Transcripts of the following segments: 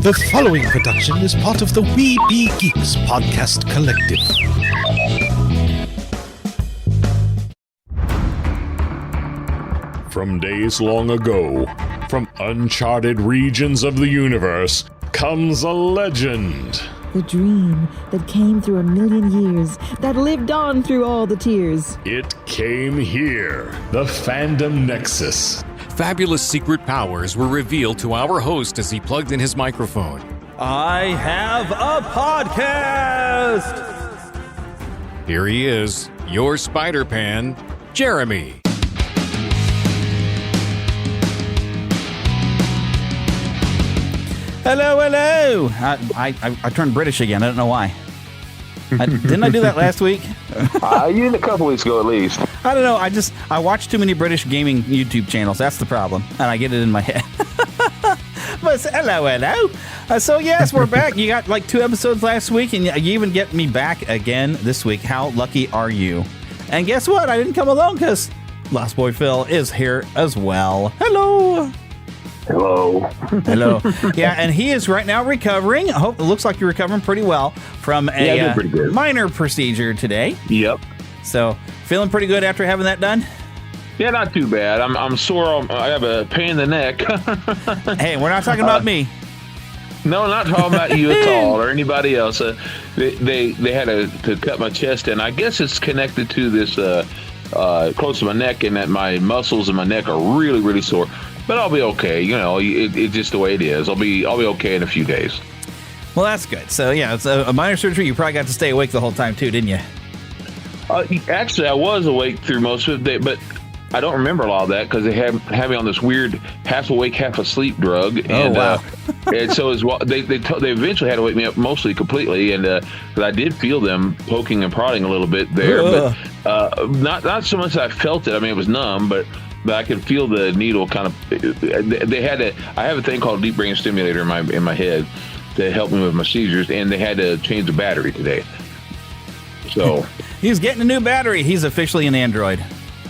The following production is part of the We Be Geeks podcast collective. From days long ago, from uncharted regions of the universe, comes a legend. The dream that came through a million years, that lived on through all the tears. It came here, the Fandom Nexus. Fabulous secret powers were revealed to our host as he plugged in his microphone. I have a podcast! Here he is, your Spider-Pan, Jeremy. Hello, hello! I turned British again. I don't know why. Didn't I do that last week? You did a couple weeks ago at least. I don't know. I watch too many British gaming YouTube channels. That's the problem. And I get it in my head. But hello. So yes, we're back. You got like 2 episodes last week, and you even get me back again this week. How lucky are you? And guess what? I didn't come alone because Lost Boy Phil is here as well. Hello. Hello. Yeah, and he is right now recovering. I hope it looks like you're recovering pretty well from a minor procedure today. Yep. So, feeling pretty good after having that done? Yeah, not too bad. I'm sore. I have a pain in the neck. Hey, we're not talking about me. No, not talking about you at all or anybody else. They had to cut my chest in. I guess it's connected to this close to my neck, and that my muscles in my neck are really, really sore. But I'll be okay. You know, it's just the way it is. I'll be okay in a few days. Well, that's good. So, yeah, it's a minor surgery. You probably got to stay awake the whole time, too, didn't you? Actually, I was awake through most of the day, but I don't remember a lot of that because they had me on this weird half awake, half asleep drug. And, wow. And so they eventually had to wake me up mostly completely, and but I did feel them poking and prodding a little bit there, but not so much that I felt it. I mean, it was numb, but I could feel the needle kind of. I have a thing called a deep brain stimulator in my head to help me with my seizures, and they had to change the battery today. So he's getting a new battery. He's officially an Android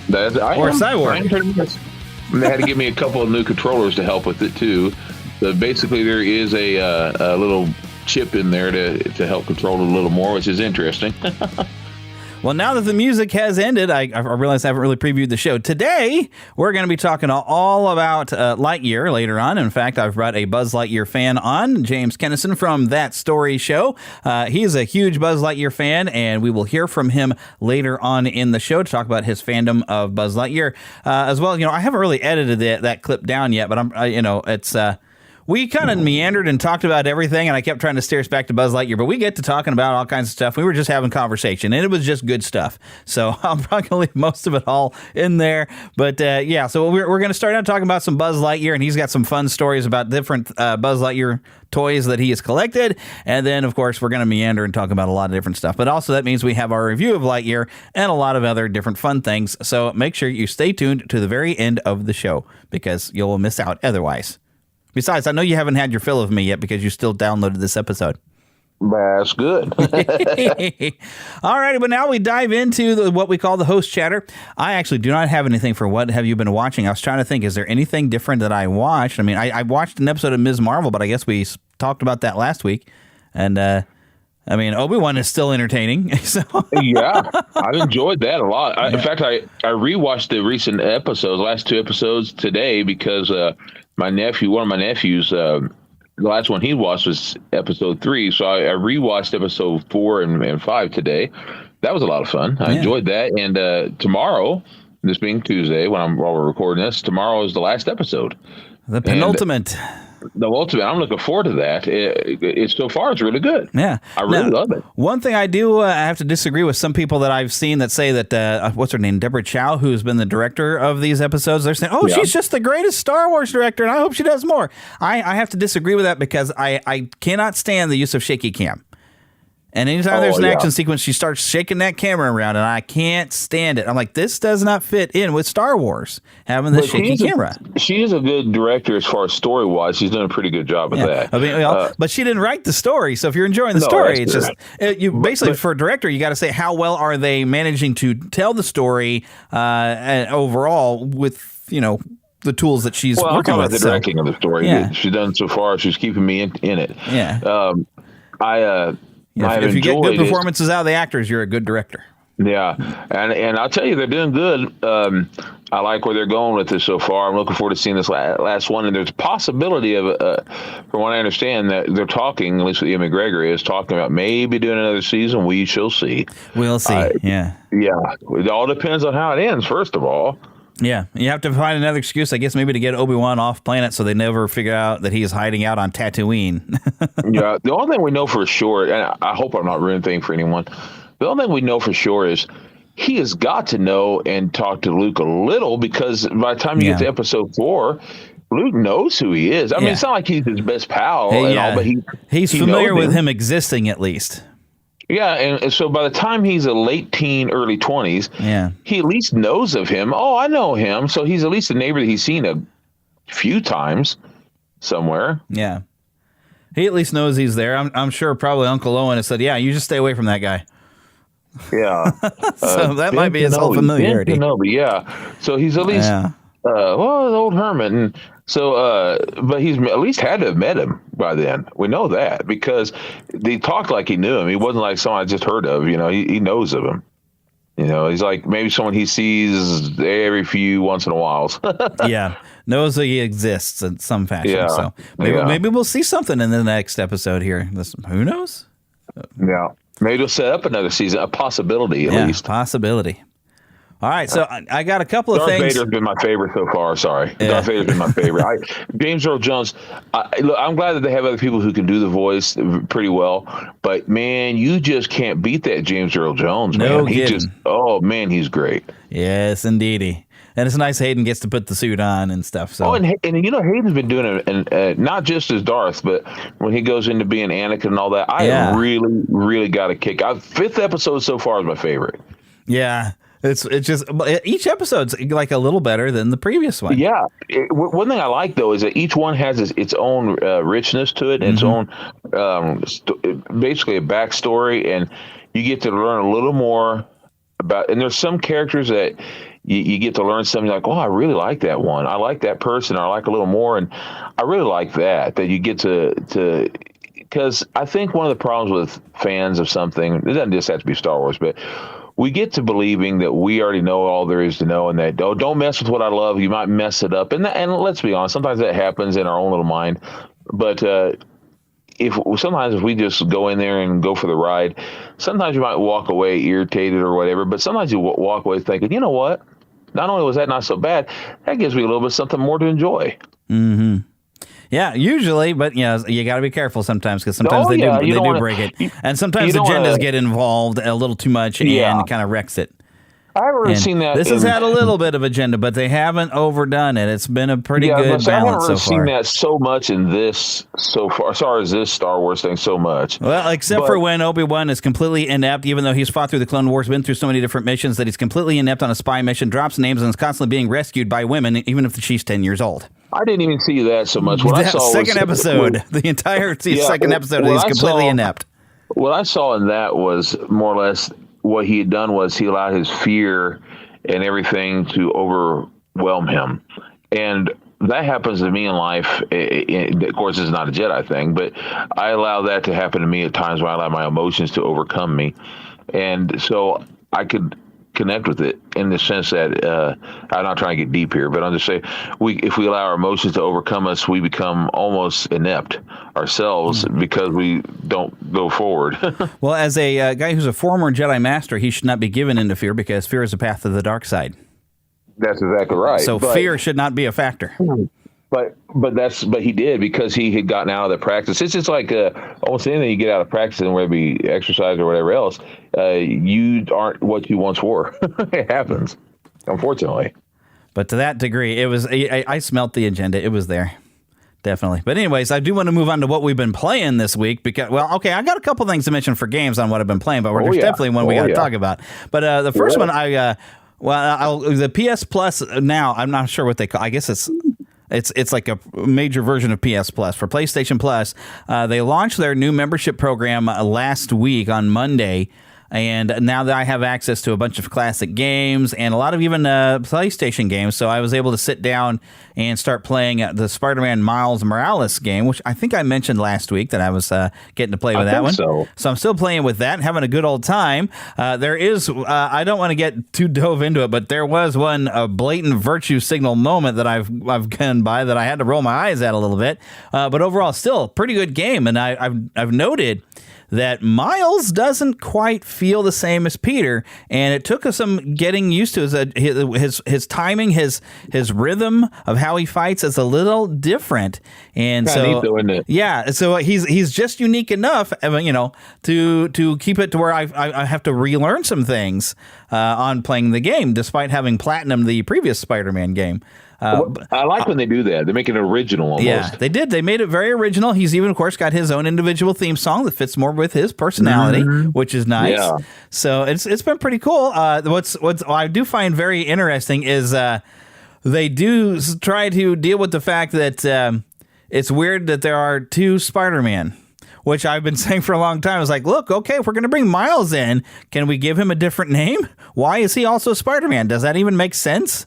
or a cyborg. They had to give me a couple of new controllers to help with it too. So basically, there is a little chip in there to help control it a little more, which is interesting. Well, now that the music has ended, I realize I haven't really previewed the show. Today, we're going to be talking all about Lightyear later on. In fact, I've brought a Buzz Lightyear fan on, James Kennison from That Story Show. He is a huge Buzz Lightyear fan, and we will hear from him later on in the show to talk about his fandom of Buzz Lightyear. As well, I haven't really edited that clip down yet, but it's... We kind of meandered and talked about everything, and I kept trying to steer us back to Buzz Lightyear, but we get to talking about all kinds of stuff. We were just having conversation, and it was just good stuff. So I'm probably going to leave most of it all in there. But so we're going to start out talking about some Buzz Lightyear, and he's got some fun stories about different Buzz Lightyear toys that he has collected. And then, of course, we're going to meander and talk about a lot of different stuff. But also that means we have our review of Lightyear and a lot of other different fun things. So make sure you stay tuned to the very end of the show because you'll miss out otherwise. Besides, I know you haven't had your fill of me yet because you still downloaded this episode. That's good. All righty, but now we dive into what we call the host chatter. I actually do not have anything for what have you been watching. I was trying to think, is there anything different that I watched? I mean, I watched an episode of Ms. Marvel, but I guess we talked about that last week. And, Obi-Wan is still entertaining. So. Yeah, I've enjoyed that a lot. In fact, I rewatched the recent episodes, last 2 episodes today because one of my nephews, the last one he watched was episode 3. So I rewatched episode 4 and 5 today. That was a lot of fun. I enjoyed that. And tomorrow, this being Tuesday, while we're recording this, tomorrow is the last episode. The penultimate. The ultimate. I'm looking forward to that. It's so far, it's really good. Yeah, I really love it. One thing I do have to disagree with some people that I've seen that say that what's her name, Deborah Chow, who's been the director of these episodes. They're saying, she's just the greatest Star Wars director, and I hope she does more. I have to disagree with that because I cannot stand the use of shaky cam. And anytime there's an action sequence, she starts shaking that camera around, and I can't stand it. I'm like, this does not fit in with Star Wars, having the shaky camera. She is a good director as far as story-wise. She's done a pretty good job with that. I mean, but she didn't write the story, so if you're enjoying the story, it's just for a director, you got to say how well are they managing to tell the story overall with the tools that she's I'm working talking with. about the directing of the story. Yeah. She's done so far. She's keeping me in it. Yeah. I've if you get good enjoyed it. performances out of the actors, you're a good director. Yeah, and I'll tell you, they're doing good. I like where they're going with this so far. I'm looking forward to seeing this last one. And there's a possibility of, from what I understand, that they're talking, at least what Ian McGregor is talking about, maybe doing another season. We shall see. We'll see. Yeah. It all depends on how it ends, first of all. Yeah, you have to find another excuse, I guess, maybe to get Obi-Wan off planet so they never figure out that he's hiding out on Tatooine. Yeah, the only thing we know for sure, and I hope I'm not ruining anything for anyone, the only thing we know for sure is he has got to know and talk to Luke a little, because by the time you get to episode 4, Luke knows who he is. I mean, it's not like he's his best pal and all, but he's familiar with him existing at least. Yeah, and so by the time he's a late teen, early 20s, he at least knows of him. Oh, I know him. So he's at least a neighbor that he's seen a few times somewhere. Yeah. He at least knows he's there. I'm sure probably Uncle Owen has said, yeah, you just stay away from that guy. Yeah. So that might be his whole familiarity. Yeah. So he's at least, the old hermit. And so, but he's at least had to have met him by then. We know that because they talked like he knew him. He wasn't like someone I just heard of. He knows of him. He's like maybe someone he sees every few once in a while. Yeah, knows that he exists in some fashion. Yeah. So maybe we'll see something in the next episode here. Who knows? Yeah, maybe they'll set up another season. A possibility, at least. Possibility. All right, so I got a couple of things. Darth Vader's been my favorite so far. Sorry, Darth Vader's been my favorite. James Earl Jones. I'm glad that they have other people who can do the voice pretty well. But man, you just can't beat that James Earl Jones. Man. No kidding. He's great. Yes, indeedy. And it's nice Hayden gets to put the suit on and stuff. So. And Hayden's been doing it, and not just as Darth, but when he goes into being Anakin and all that, I really, really got a kick. 5th episode so far is my favorite. Yeah. It's just each episode's like a little better than the previous one. Yeah. One thing I like, though, is that each one has its own richness to it, and its own basically a backstory, and you get to learn a little more about. And there's some characters that you get to learn something like, oh, I really like that one. I like that person. I like a little more, and I really like that you get to. Because I think one of the problems with fans of something, it doesn't just have to be Star Wars, but we get to believing that we already know all there is to know, and that don't mess with what I love. You might mess it up, and let's be honest, sometimes that happens in our own little mind. But if we just go in there and go for the ride, sometimes you might walk away irritated or whatever. But sometimes you walk away thinking, you know what? Not only was that not so bad, that gives me a little bit something more to enjoy. Mm-hmm. Yeah, usually, but you got to be careful sometimes because sometimes they do break it, and sometimes agendas get involved a little too much and kind of wrecks it. I've already seen that. This has had a little bit of agenda, but they haven't overdone it. It's been a pretty good balance so far. I haven't really seen that so much in this so far. As far as this Star Wars thing, so much. Well, except for when Obi-Wan is completely inept, even though he's fought through the Clone Wars, been through so many different missions that he's completely inept on a spy mission, drops names, and is constantly being rescued by women, even if she's 10 years old. I didn't even see that so much. What I saw second episode, the entire second episode, he's completely inept. What I saw in that was more or less what he had done was he allowed his fear and everything to overwhelm him. And that happens to me in life. Of course, it's not a Jedi thing, but I allow that to happen to me at times when I allow my emotions to overcome me. And so I could connect with it in the sense that I'm not trying to get deep here, but I'm just saying if we allow our emotions to overcome us, we become almost inept ourselves because we don't go forward. Well, as a guy who's a former Jedi Master, he should not be given into fear because fear is a path to the dark side. That's exactly right. So fear should not be a factor. But he did because he had gotten out of the practice. It's just like almost anything you get out of practice, and whether it be exercise or whatever else, you aren't what you once were. It happens, unfortunately. But to that degree, it was. I smelt the agenda. It was there, definitely. But anyways, I do want to move on to what we've been playing this week because, I got a couple things to mention for games on what I've been playing, but there's definitely one we got to talk about. But the first one, the PS Plus now. I'm not sure what they call. I guess it's like a major version of PS Plus. For PlayStation Plus, they launched their new membership program last week on Monday. And now that I have access to a bunch of classic games and a lot of even PlayStation games, so I was able to sit down and start playing the Spider-Man Miles Morales game, which I think I mentioned last week that I was getting to play with that one. So I'm still playing with that and having a good old time. There is, I don't want to get too dove into it, but there was one blatant virtue signal moment that I've gone by that I had to roll my eyes at a little bit. But overall, still a pretty good game. And I've noted that Miles doesn't quite feel the same as Peter, and it took us some getting used to. His timing, his rhythm of how he fights is a little different, and kinda neat though, isn't it? Yeah, so he's just unique enough, to keep it to where I have to relearn some things on playing the game, despite having platinum the previous Spider-Man game. I like when they do that. They make it original almost. Yeah, they did. They made it very original. He's even, of course, got his own individual theme song that fits more with his personality, which is nice. Yeah. So it's been pretty cool. What I do find very interesting is they do try to deal with the fact that it's weird that there are two Spider-Man, which I've been saying for a long time. I was like, look, okay, if we're going to bring Miles in, can we give him a different name? Why is he also Spider-Man? Does that even make sense?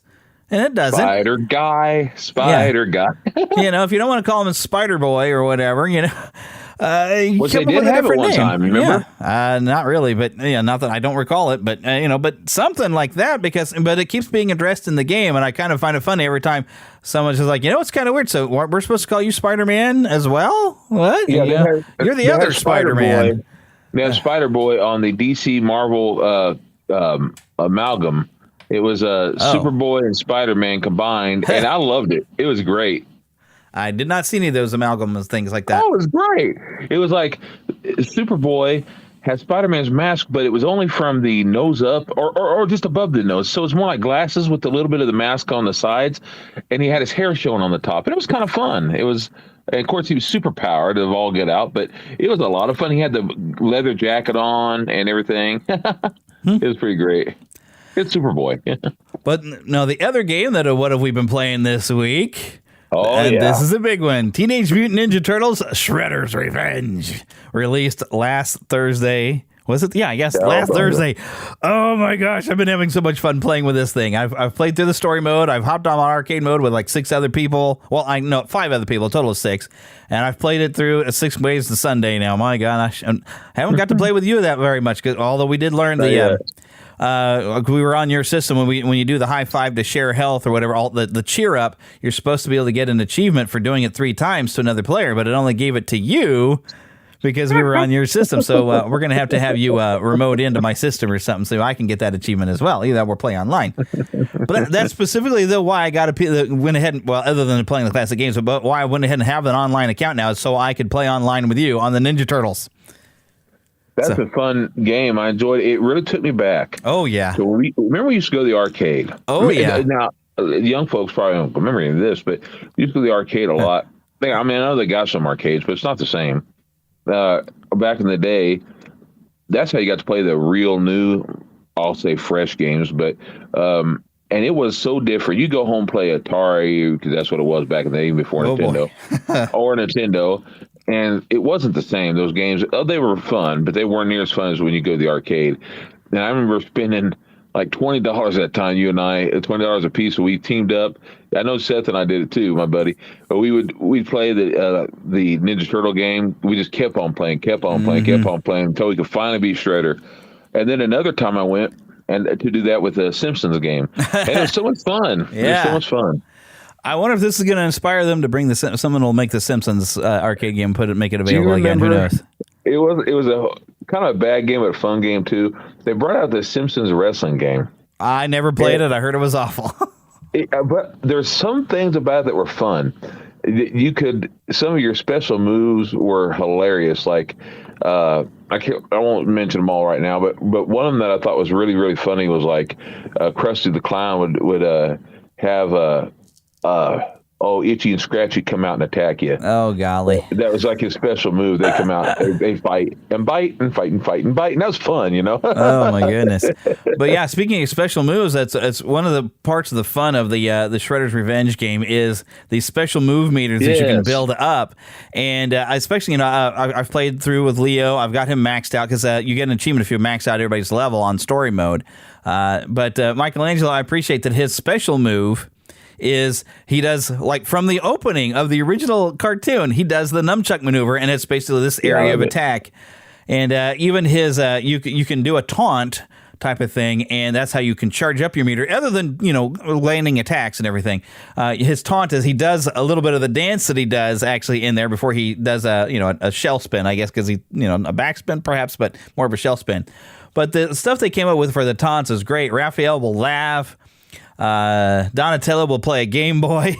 And it doesn't. Spider guy. If you don't want to call him Spider Boy or whatever, you Which they did have it one time, remember? Yeah. Not really, but not that I don't recall it, but but something like that, but it keeps being addressed in the game, and I kind of find it funny every time someone's just like, it's kind of weird. So we're supposed to call you Spider-Man as well? What? Yeah, you're the other Spider-Man. They have Spider Boy on the DC Marvel amalgam. It was Superboy and Spider-Man combined, and I loved it. It was great. I did not see any of those amalgams, things like that. Oh, it was great. It was like Superboy had Spider-Man's mask, but it was only from the nose up or just above the nose. So it's more like glasses with a little bit of the mask on the sides, and he had his hair showing on the top. And it was kind of fun. It was, and of course, he was super powered of all get out, but it was a lot of fun. He had the leather jacket on and everything. It was pretty great. It's Superboy. But no, the other game that what have we been playing this week? Oh, and this is a big one. Teenage Mutant Ninja Turtles Shredder's Revenge. Released last Thursday. Was it? Yeah, yes, last Thursday. Oh my gosh, I've been having so much fun playing with this thing. I've played through the story mode. I've hopped on arcade mode with like 6 other people. Well, 5 other people, a total of 6. And I've played it through 6 ways to Sunday now. My gosh, I haven't got to play with you that very much, although we did learn we were on your system when you do the high five to share health or whatever, the cheer up, you're supposed to be able to get an achievement for doing it 3 times to another player, but it only gave it to you because we were on your system. So we're going to have you remote into my system or something so I can get that achievement as well. Either that or play online. But that's specifically why I went ahead other than playing the classic games, but why I went ahead and have an online account now is so I could play online with you on the Ninja Turtles. That's a fun game. I enjoyed it. It really took me back. Oh, yeah. So remember we used to go to the arcade. Oh, yeah. Now, young folks probably don't remember any of this, but we used to go to the arcade a lot. I know they got some arcades, but it's not the same. Back in the day, that's how you got to play the real new, I'll say fresh games, but and it was so different. You go home, play Atari, because that's what it was back in the day, before Nintendo, or Nintendo. And it wasn't the same. Those games, they were fun, but they weren't near as fun as when you go to the arcade. And I remember spending like $20 at that time, you and I, $20 a piece. So we teamed up. I know Seth and I did it too, my buddy. But we'd play the Ninja Turtle game. We just kept on playing until we could finally beat Shredder. And then another time I went and to do that with the Simpsons game. And it was so much fun. Yeah. It was so much fun. I wonder if this is going to inspire them to bring someone will make the Simpsons arcade game, make it available again. Who knows? It was a kind of a bad game, but a fun game too. They brought out the Simpsons wrestling game. I never played it. I heard it was awful. But there's some things about it that were fun. Some of your special moves were hilarious. Like I won't mention them all right now, but one of them that I thought was really, really funny was like Krusty the Clown would have Itchy and Scratchy come out and attack you. Oh, golly. That was like his special move. They come out, they fight and bite and fight and fight and bite, and that was fun, Oh my goodness! But yeah, speaking of special moves, that's one of the parts of the fun of the Shredder's Revenge game is these special move meters that you can build up, and especially I've played through with Leo. I've got him maxed out because you get an achievement if you max out everybody's level on story mode. But Michelangelo, I appreciate that his special move is he does, like, from the opening of the original cartoon, he does the nunchuck maneuver, and it's basically this area of attack. And even his, you can do a taunt type of thing, and that's how you can charge up your meter, other than, landing attacks and everything. His taunt is he does a little bit of the dance that he does actually in there before he does a shell spin, I guess, because he, a backspin perhaps, but more of a shell spin. But the stuff they came up with for the taunts is great. Raphael will laugh. Donatello will play a Game Boy.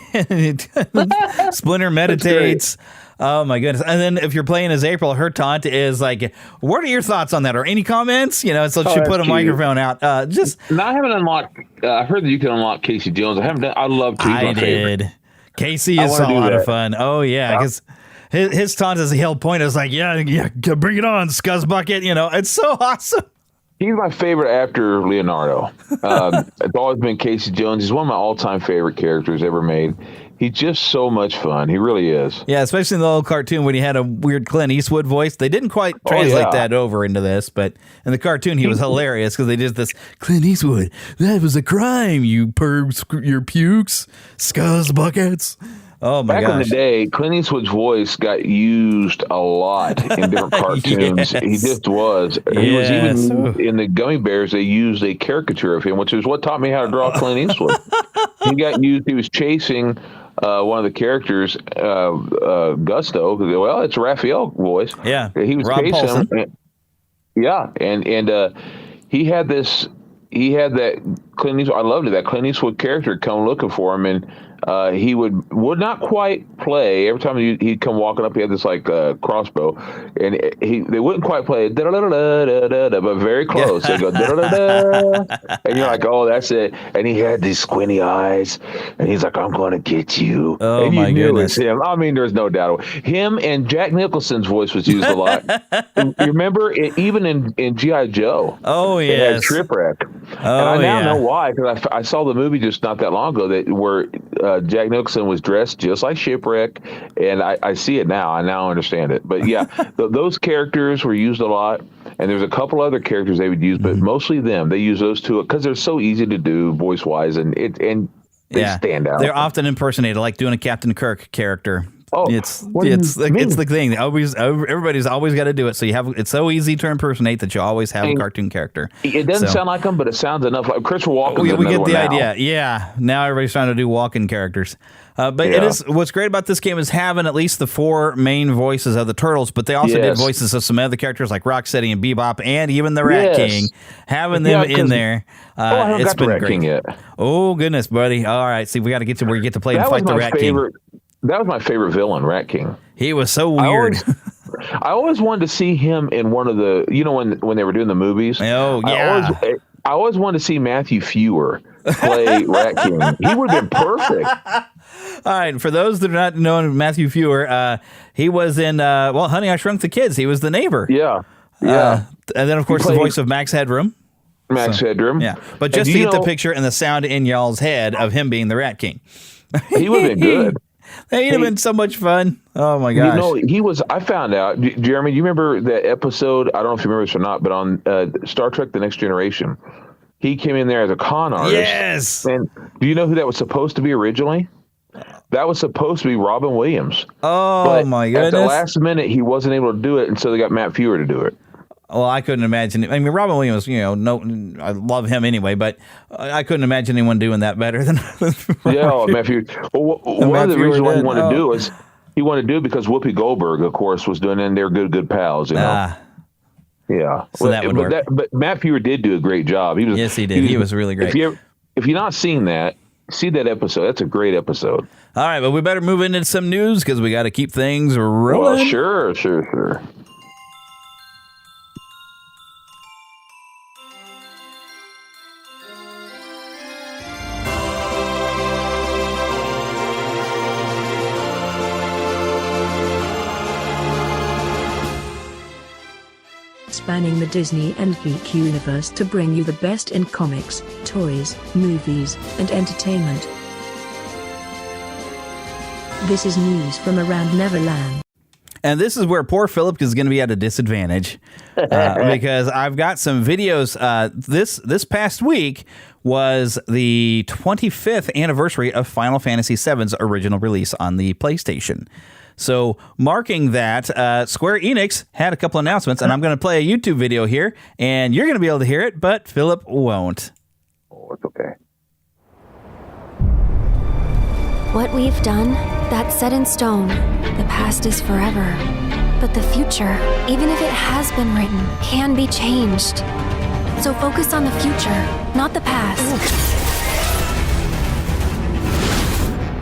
Splinter meditates. Oh my goodness! And then if you're playing as April, her taunt is like, "What are your thoughts on that?" Or any comments? So she put a microphone out. I haven't unlocked. I heard that you can unlock Casey Jones. I haven't done. I love to. I did. Casey is a lot of fun. Oh yeah, because his taunt is he'll point us like, yeah, bring it on, Scuzz Bucket. It's so awesome. He's my favorite after Leonardo. It's always been Casey Jones. He's one of my all-time favorite characters ever made. He's just so much fun. He really is. Yeah, especially in the old cartoon when he had a weird Clint Eastwood voice. They didn't quite translate that over into this, but in the cartoon he was hilarious because they did this, Clint Eastwood, that was a crime, you pervs, your pukes, Scuzz Buckets. Oh my gosh. Back in the day, Clint Eastwood's voice got used a lot in different cartoons. He just was. He was even in the Gummy Bears, they used a caricature of him, which is what taught me how to draw Clint Eastwood. He got used, he was chasing one of the characters, Gusto. Well, it's Raphael voice. Yeah. He was Rob chasing Paulson. him. And he had that Clint Eastwood. I loved it. That Clint Eastwood character come looking for him, and he would not quite play. Every time he'd come walking up, he had this like crossbow, and they wouldn't quite play, but very close. They go, and you're like, oh, that's it. And he had these squinty eyes, and he's like, I'm going to get you. Oh and my goodness, him. I mean, there's no doubt. Him and Jack Nicholson's voice was used a lot. You remember even in G.I. Joe? Oh yes, it had Shipwreck. Oh, and I now know why, because I saw the movie just not that long ago where Jack Nicholson was dressed just like Shipwreck, and I see it now. I now understand it. But yeah, those characters were used a lot, and there's a couple other characters they would use, but mostly them. They use those two because they're so easy to do voice wise, and they stand out. They're often impersonated, like doing a Captain Kirk character. Oh, it's the thing. Everybody's always got to do it. So it's so easy to impersonate that you always have a cartoon character. It doesn't sound like them, but it sounds enough like Christopher Walken. We get the idea. Yeah. Now everybody's trying to do Walken characters. But it is what's great about this game is having at least the four main voices of the Turtles, but they also did voices of some other characters like Rocksteady and Bebop, and even the Rat King. Having them in there, it's been great. King yet. Oh goodness, buddy! All right, see, we got to get to where you get to play and fight the Rat King. That was my favorite villain, Rat King. He was so weird. I always wanted to see him in one of the, when they were doing the movies. Oh, yeah. I always wanted to see Matthew Fewer play Rat King. He would have been perfect. All right, for those that are not knowing Matthew Fewer, he was in, Honey, I Shrunk the Kids. He was the neighbor. Yeah. And then, of course, the voice of Max Headroom. Headroom. Yeah. But just to get the picture and the sound in y'all's head of him being the Rat King. He would have been good. He'd have been so much fun. Oh, my gosh. He was, I found out, Jeremy, you remember that episode, I don't know if you remember this or not, but on Star Trek The Next Generation, he came in there as a con artist. Yes. And do you know who that was supposed to be originally? That was supposed to be Robin Williams. Oh, but my goodness. At the last minute, he wasn't able to do it, and so they got Matt Fewer to do it. Well, I couldn't imagine it. I mean, Robin Williams, I love him anyway, but I couldn't imagine anyone doing that better than Matthew. Well, one of the reasons why he wanted to do is he wanted to do it because Whoopi Goldberg, of course, was doing it, and they're good pals, Yeah. So that would work. But Matt Fewer did do a great job. Yes, he did. He was really great. If you're not seeing that, see that episode. That's a great episode. All right, but we better move into some news because we got to keep things rolling. Well, sure. spanning the Disney and geek universe to bring you the best in comics, toys, movies, and entertainment. This is news from around Neverland. And this is where poor Philip is going to be at a disadvantage because I've got some videos. This past week was the 25th anniversary of Final Fantasy VII's original release on the PlayStation. So marking that, Square Enix had a couple announcements, and I'm going to play a YouTube video here, and you're going to be able to hear it, but Philip won't. Oh, it's okay. What we've done, that's set in stone. The past is forever. But the future, even if it has been written, can be changed. So focus on the future, not the past.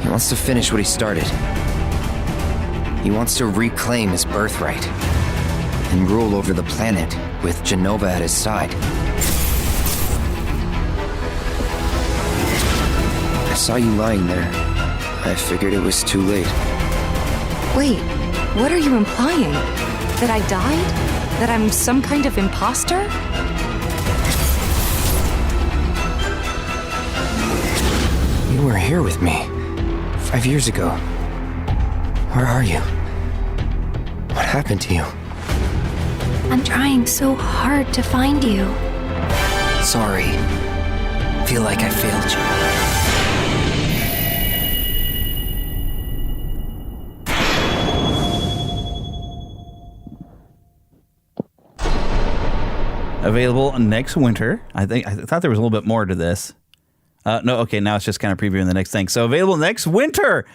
He wants to finish what he started. He wants to reclaim his birthright and rule over the planet with Jenova at his side. I saw you lying there. I figured it was too late. Wait, what are you implying? That I died? That I'm some kind of imposter? You were here with me 5 years ago. Where are you? What happened to you? I'm trying so hard to find you. Sorry. Feel like I failed you. Available next winter. I thought there was a little bit more to this. No, okay, now it's just kind of previewing the next thing. So available next winter.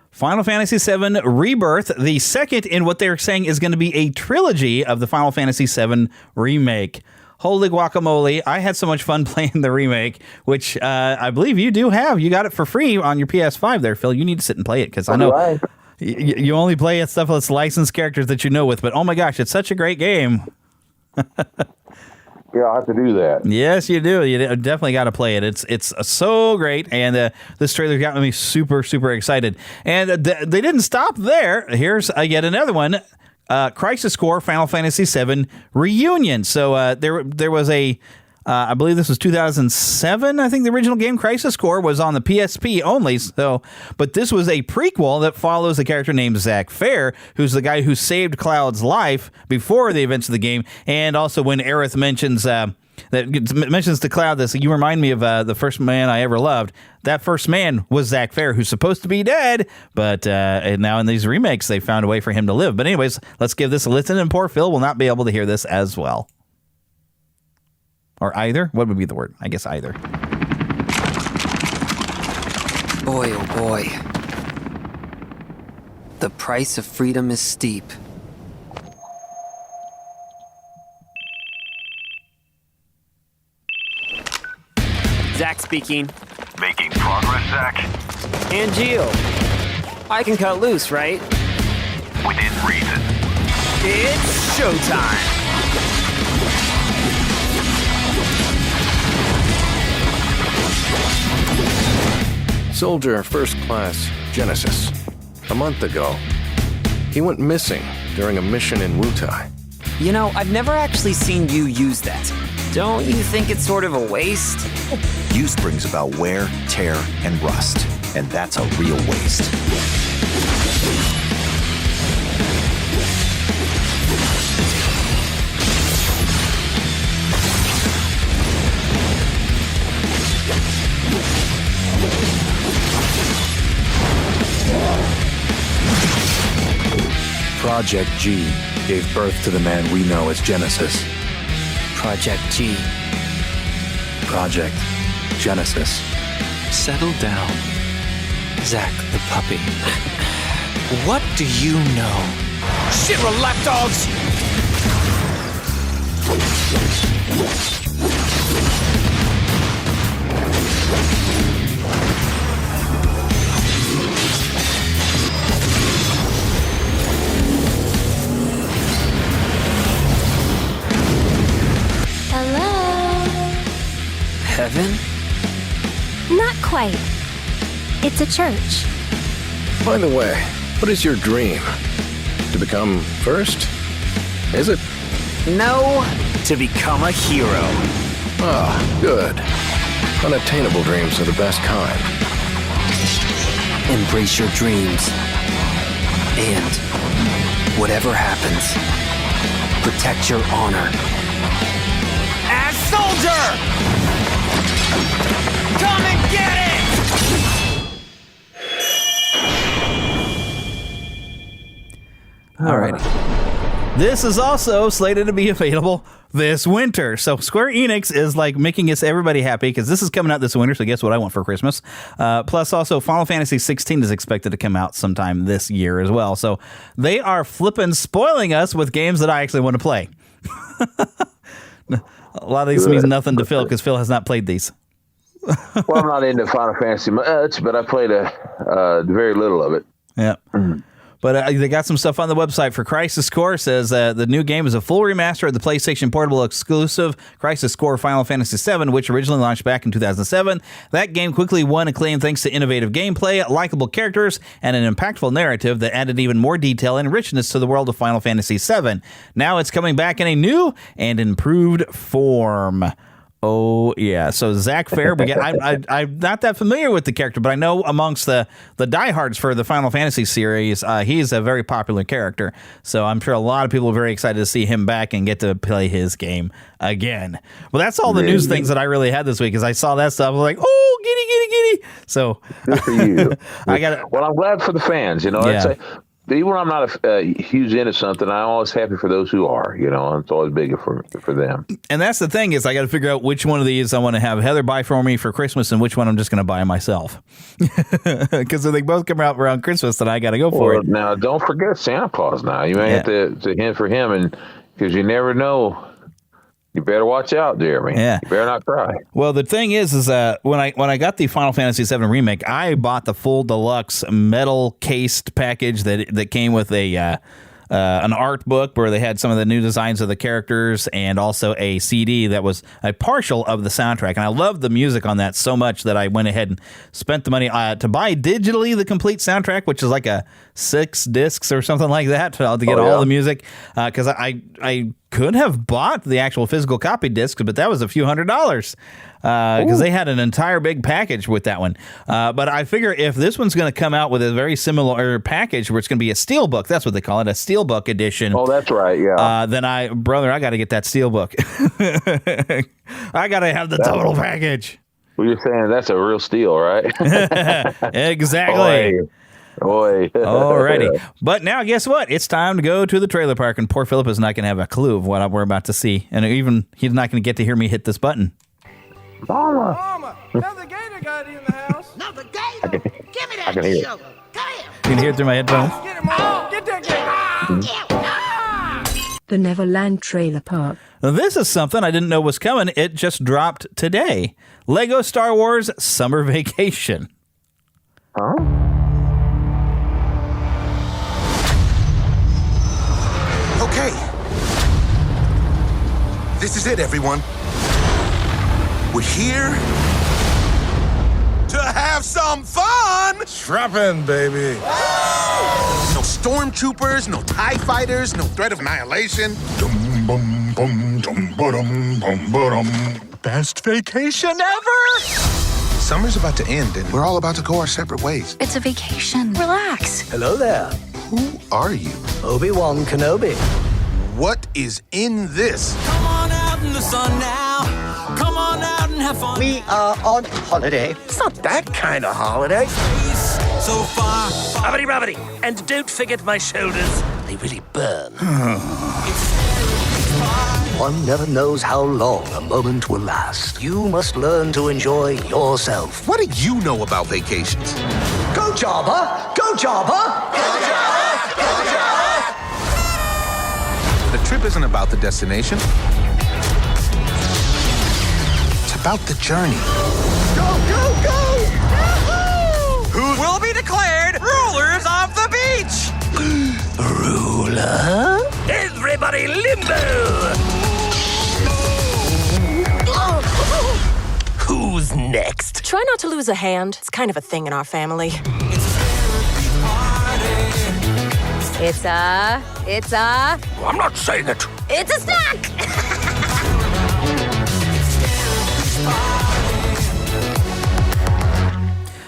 Final Fantasy VII Rebirth, the second in what they're saying is going to be a trilogy of the Final Fantasy VII remake. Holy guacamole. I had so much fun playing the remake, which I believe you do have. You got it for free on your PS5 there, Phil. You need to sit and play it because I know you only play stuff that's licensed characters that you know with, but oh my gosh, it's such a great game. Yeah, I'll have to do that. Yes, you do. You definitely got to play it. It's so great, and this trailer got me super, super excited. And they didn't stop there. Here's yet another one, Crisis Core Final Fantasy VII Reunion. So there was a, I believe this was 2007, I think the original game, Crisis Core, was on the PSP only. So, but this was a prequel that follows a character named Zack Fair, who's the guy who saved Cloud's life before the events of the game. And also when Aerith mentions to Cloud this, you remind me of the first man I ever loved. That first man was Zack Fair, who's supposed to be dead, but and now in these remakes, they found a way for him to live. But anyways, let's give this a listen, and poor Phil will not be able to hear this as well. Or either? What would be the word? I guess either. Boy, oh boy. The price of freedom is steep. Zach speaking. Making progress, Zach? And Gio. I can cut loose, right? Within reason. It's showtime! Soldier First Class Genesis. A month ago, he went missing during a mission in Wutai. You know, I've never actually seen you use that. Don't you think it's sort of a waste? Use brings about wear, tear, and rust, and that's a real waste. Project G gave birth to the man we know as Genesis. Project G. Project Genesis. Settle down, Zack the puppy. What do you know? Shit, we're lapdogs! Heaven? Not quite. It's a church. By the way, what is your dream? To become first? Is it? No, to become a hero. Ah, good. Unattainable dreams are the best kind. Embrace your dreams. And whatever happens, protect your honor. As soldier! Come and get it! Alrighty. This is also slated to be available this winter. So Square Enix is like making everybody happy because this is coming out this winter. So guess what I want for Christmas? Plus also Final Fantasy 16 is expected to come out sometime this year as well. So they are flipping spoiling us with games that I actually want to play. A lot of these means nothing to Phil because Phil has not played these. Well, I'm not into Final Fantasy much, but I played very little of it. Yeah. But they got some stuff on the website for Crisis Core. It says the new game is a full remaster of the PlayStation Portable exclusive Crisis Core Final Fantasy VII, which originally launched back in 2007. That game quickly won acclaim thanks to innovative gameplay, likable characters, and an impactful narrative that added even more detail and richness to the world of Final Fantasy VII. Now it's coming back in a new and improved form. Oh, yeah. So Zach Fair, I'm not that familiar with the character, but I know amongst the diehards for the Final Fantasy series, he's a very popular character. So I'm sure a lot of people are very excited to see him back and get to play his game again. Well, that's all the news things that I really had this week, because I saw that stuff. I was like, oh, giddy. So good for you. Well, I'm glad for the fans. Yeah. Even when I'm not a huge into something, I'm always happy for those who are. It's always bigger for them. And that's the thing is I got to figure out which one of these I want to have Heather buy for me for Christmas and which one I'm just going to buy myself. Because if they both come out around Christmas, then I got to go for it. Now, don't forget Santa Claus now. You may have to hint for him, and because you never know. You better watch out, Jeremy. Yeah. You better not cry. Well, the thing is when I got the Final Fantasy VII Remake, I bought the full deluxe metal cased package that came with an art book where they had some of the new designs of the characters and also a CD that was a partial of the soundtrack. And I loved the music on that so much that I went ahead and spent the money to buy digitally the complete soundtrack, which is like 6 discs or something like that to get all the music. Because I could have bought the actual physical copy discs, but that was a few $100s. Because they had an entire big package with that one. But I figure if this one's going to come out with a very similar package where it's going to be a steelbook, that's what they call it, a steelbook edition. Oh, that's right, yeah. Then I got to get that steelbook. I got to have the total package. Well, you're saying that's a real steal, right? Exactly. Boy. Alrighty. But now, guess what? It's time to go to the trailer park, and poor Philip is not going to have a clue of what we're about to see. And even he's not going to get to hear me hit this button. Mama, another gator got in the house. Another gator? Give me that can hear it. sugar. Come here. You can hear it through my headphones. Get him on. Get that gator. The Neverland Trailer Park. Now, this is something I didn't know was coming. It just dropped today. Lego Star Wars Summer Vacation. Huh? Okay. This is it, everyone. We're here to have some fun! Strap in, baby. No stormtroopers, no TIE fighters, no threat of annihilation. Dum, bum, bum, dum, ba-dum, bum, ba-dum. Best vacation ever! Summer's about to end, and we're all about to go our separate ways. It's a vacation. Relax. Hello there. Who are you? Obi-Wan Kenobi. What is in this? Come on out in the sun now. Come on out and have fun. We are on holiday. It's not that kind of holiday. So far. Rubbity. And don't forget my shoulders. They really burn. One never knows how long a moment will last. You must learn to enjoy yourself. What do you know about vacations? Go Jabba! Go Jabba! Go Jabba! Go Jabba! The trip isn't about the destination. It's about the journey. Go, go, go! Who will be declared rulers of the beach? Ruler? Everybody limbo! Who's next? Try not to lose a hand. It's kind of a thing in our family. It's a... I'm not saying it. It's a snack!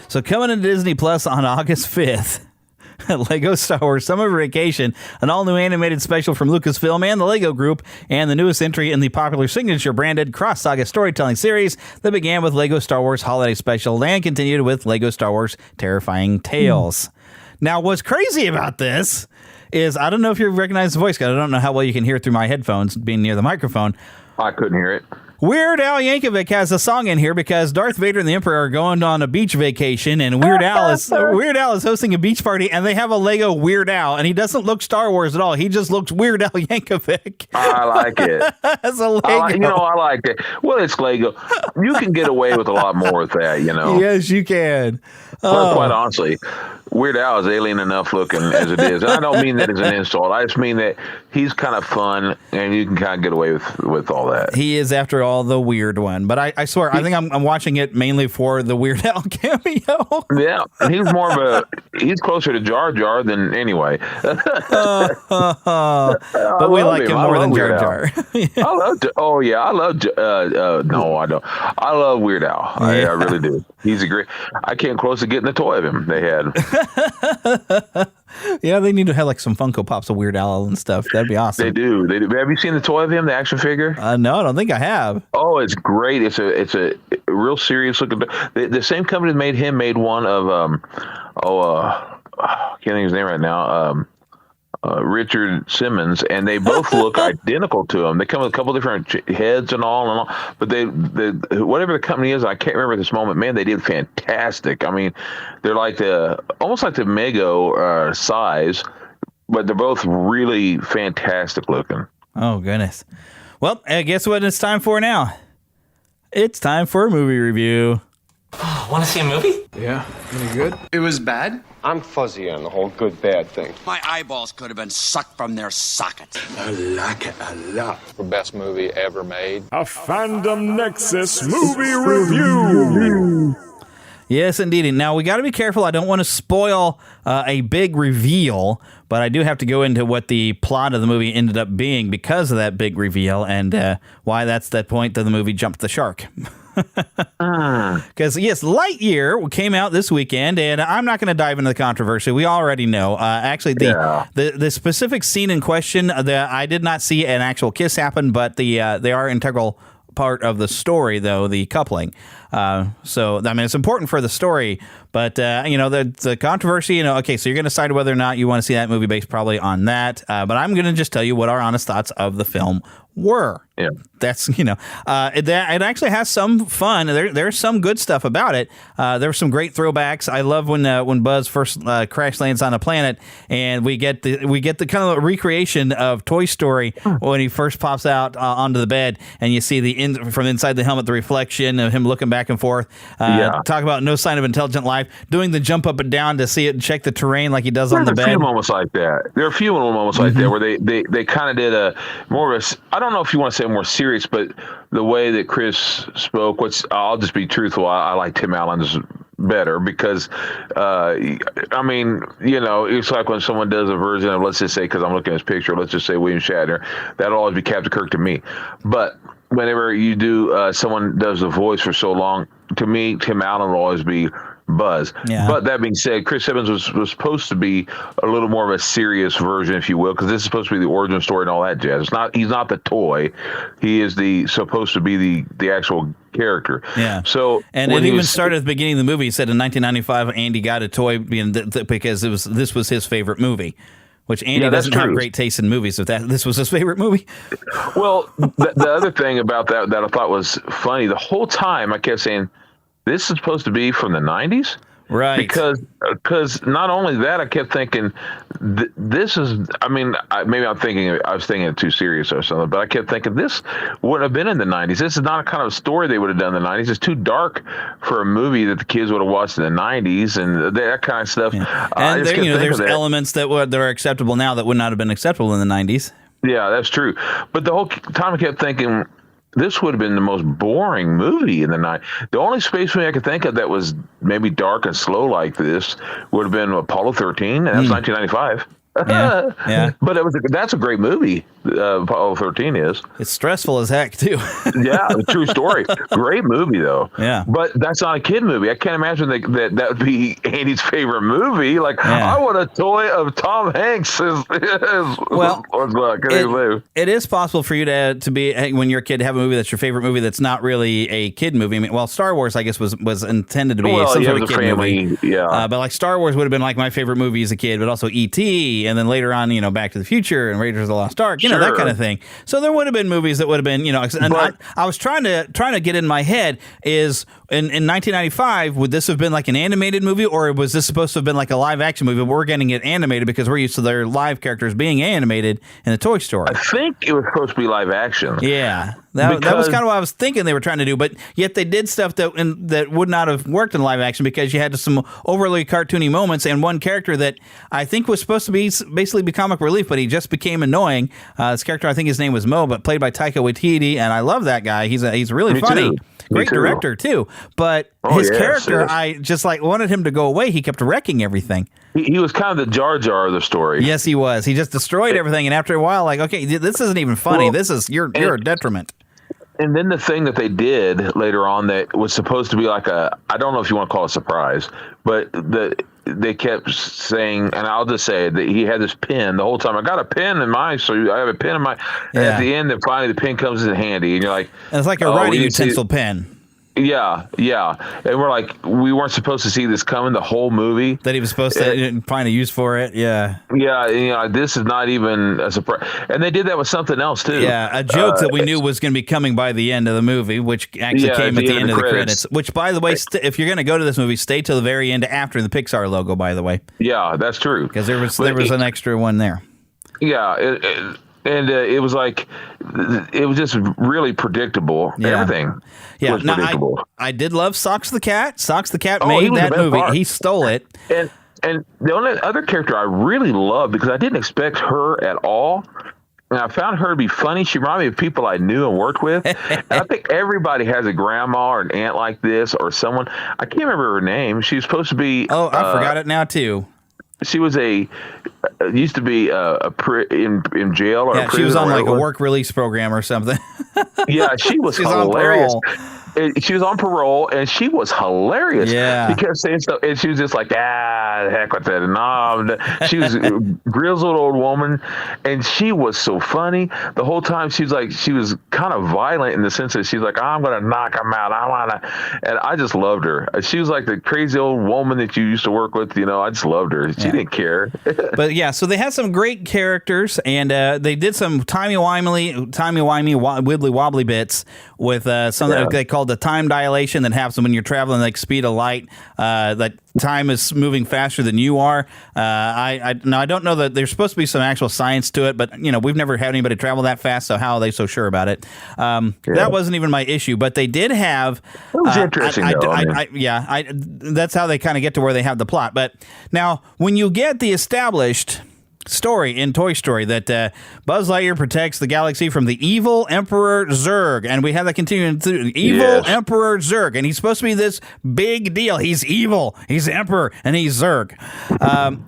So coming to Disney Plus on August 5th, Lego Star Wars Summer Vacation, an all-new animated special from Lucasfilm and the Lego Group, and the newest entry in the popular signature-branded cross-saga storytelling series that began with Lego Star Wars Holiday Special and continued with Lego Star Wars Terrifying Tales. Now, what's crazy about this is, I don't know if you recognize the voice, because I don't know how well you can hear it through my headphones being near the microphone. I couldn't hear it. Weird Al Yankovic has a song in here because Darth Vader and the Emperor are going on a beach vacation, and Weird Al is hosting a beach party, and they have a Lego Weird Al, and he doesn't look Star Wars at all. He just looks Weird Al Yankovic. I like it. As a Lego. I like it. Well, it's Lego. You can get away with a lot more with that, Yes, you can. Well, quite honestly, Weird Al is alien enough looking as it is. And I don't mean that as an insult. I just mean that he's kind of fun, and you can kind of get away with all that. He is, after all, the weird one. But I swear, I think I'm watching it mainly for the Weird Al cameo. Yeah, and he's closer to Jar Jar than anyway. But we like him more than Jar Jar. I love Weird Al. I really do. He's a great. I came close to getting a toy of him. They had. Yeah, they need to have like some Funko Pops of Weird Al and stuff. That'd be awesome. They do. Have you seen the toy of him, the action figure? No, I don't think I have. Oh, it's great. It's a real serious looking. The same company that made him made one of I can't think of his name right now. Richard Simmons, and they both look identical to him. They come with a couple different heads and all, but they whatever the company is, I can't remember at this moment. Man, they did fantastic. I mean, they're like almost like the Mego size, but they're both really fantastic looking. Oh goodness! Well, guess what it's time for now? It's time for a movie review. Want to see a movie? Yeah. Any good? It was bad? I'm fuzzy on the whole good-bad thing. My eyeballs could have been sucked from their sockets. I like it a lot. The best movie ever made. A Fandom Nexus movie review. Yes, indeed. Now, we got to be careful. I don't want to spoil a big reveal, but I do have to go into what the plot of the movie ended up being because of that big reveal and why that's that point that the movie jumped the shark. Because, yes, Lightyear came out this weekend, and I'm not going to dive into the controversy. We already know. Actually, the specific scene in question, I did not see an actual kiss happen, but they are integral part of the story, though, the coupling. So, I mean, it's important for the story, but, the controversy, okay, so you're going to decide whether or not you want to see that movie based probably on that, but I'm going to just tell you what our honest thoughts of the film were. Yeah. That's, it actually has some fun. There's some good stuff about it. There were some great throwbacks. I love when Buzz first crash lands on a planet, and we get the kind of recreation of Toy Story when he first pops out onto the bed, and you see from inside the helmet the reflection of him looking back and forth. Talk about no sign of intelligent life, doing the jump up and down to see it and check the terrain like he does on the bed. There are a few moments like that. There are a few moments like that where they kind of did a more of a. I don't know if you want to say more serious, but the way that Chris spoke, I'll just be truthful. I like Tim Allen's better because, it's like when someone does a version of, let's just say, because I'm looking at his picture, let's just say William Shatner, that'll always be Captain Kirk to me. But whenever you do, someone does the voice for so long, to me, Tim Allen will always be Buzz. Yeah. But that being said, Chris Evans was supposed to be a little more of a serious version, if you will, because this is supposed to be the origin story and all that jazz. He's not the toy. He is supposed to be the actual character. Yeah. So, and it even started at the beginning of the movie. He said in 1995, Andy got a toy because this was his favorite movie. Which Andy doesn't have great taste in movies. If this was his favorite movie. Well, the other thing about that I thought was funny, the whole time I kept saying, this is supposed to be from the 90s? Right. Because not only that, I kept thinking, this is, maybe I was thinking it too serious or something, but I kept thinking this wouldn't have been in the 90s. This is not a kind of story they would have done in the 90s. It's too dark for a movie that the kids would have watched in the 90s and that kind of stuff. Yeah. And there's elements that are acceptable now that would not have been acceptable in the 90s. Yeah, that's true. But the whole time I kept thinking, this would have been the most boring movie in the night. The only space movie I could think of that was maybe dark and slow like this would have been Apollo 13, and that's 1995. Yeah. But that's a great movie. Apollo 13 is. It's stressful as heck too. Yeah, true story. Great movie though. Yeah. But that's not a kid movie. I can't imagine that would be Andy's favorite movie. Like, I want a toy of Tom Hanks. It is possible for you to be, when you're a kid, to have a movie that's your favorite movie that's not really a kid movie. I mean, well, Star Wars, I guess, was intended to be some sort of kid movie. Yeah. But like Star Wars would have been like my favorite movie as a kid, but also E.T. and then later on, Back to the Future and Raiders of the Lost Ark, that kind of thing. So there would have been movies that would have been, and I was trying to get in my head is in 1995, would this have been like an animated movie, or was this supposed to have been like a live action movie? But we're getting it animated because we're used to their live characters being animated in the Toy Story. I think it was supposed to be live action. Yeah. That was kind of what I was thinking they were trying to do, but yet they did stuff that would not have worked in live action because you had some overly cartoony moments and one character that I think was supposed to basically be comic relief, but he just became annoying. This character, I think his name was Mo, but played by Taika Waititi, and I love that guy. He's really funny. Too. Great director too, but his character, I just wanted him to go away. He kept wrecking everything. He was kind of the Jar Jar of the story. Yes, he was. He just destroyed everything, and after a while, okay, this isn't even funny. You're a detriment. And then the thing that they did later on that was supposed to be like I don't know if you want to call it a surprise, but they kept saying, and I'll just say that he had this pen the whole time. I got a pen in my, so I have a pen in my. And at the end, finally the pen comes in handy, and you're like, and it's like a writing utensil pen. Yeah. And we're like, we weren't supposed to see this coming the whole movie. That he was supposed to find a use for it. Yeah. Yeah. This is not even a surprise. And they did that with something else, too. Yeah. A joke that we knew was going to be coming by the end of the movie, which actually came at the end of the credits. Which, by the way, if you're going to go to this movie, stay till the very end after the Pixar logo, by the way. Yeah, that's true. Because there was an extra one there. Yeah. And it was like, it was just really predictable. Yeah. Everything was predictable. I did love Socks the Cat. Socks the Cat made that movie. He stole it. And the only other character I really loved, because I didn't expect her at all, and I found her to be funny. She reminded me of people I knew and worked with. And I think everybody has a grandma or an aunt like this or someone. I can't remember her name. She was supposed to be... Oh, I forgot it now, too. She was used to be in jail or prison. She was on like a work release program or something. Yeah, she was hilarious. She was on parole, and she was hilarious. Yeah, because saying stuff, and she was just like, the heck with that. And she was a grizzled old woman, and she was so funny the whole time. She was kind of violent in the sense that she's like, I'm gonna knock him out. And I just loved her. She was like the crazy old woman that you used to work with. I just loved her. She didn't care. But yeah, so they had some great characters, and they did some timey-wimey, wibbly-wobbly bits with something they called the time dilation that happens when you're traveling like speed of light. That time is moving faster than you are. I don't know that there's supposed to be some actual science to it, but we've never had anybody travel that fast, so how are they so sure about it? That wasn't even my issue, but they did have. It was interesting, that's how they kind of get to where they have the plot. But now, when you get the established story in Toy Story that Buzz Lightyear protects the galaxy from the evil Emperor Zurg, and we have that continuing through evil Emperor Zurg, and he's supposed to be this big deal. He's evil, he's the Emperor, and he's Zurg.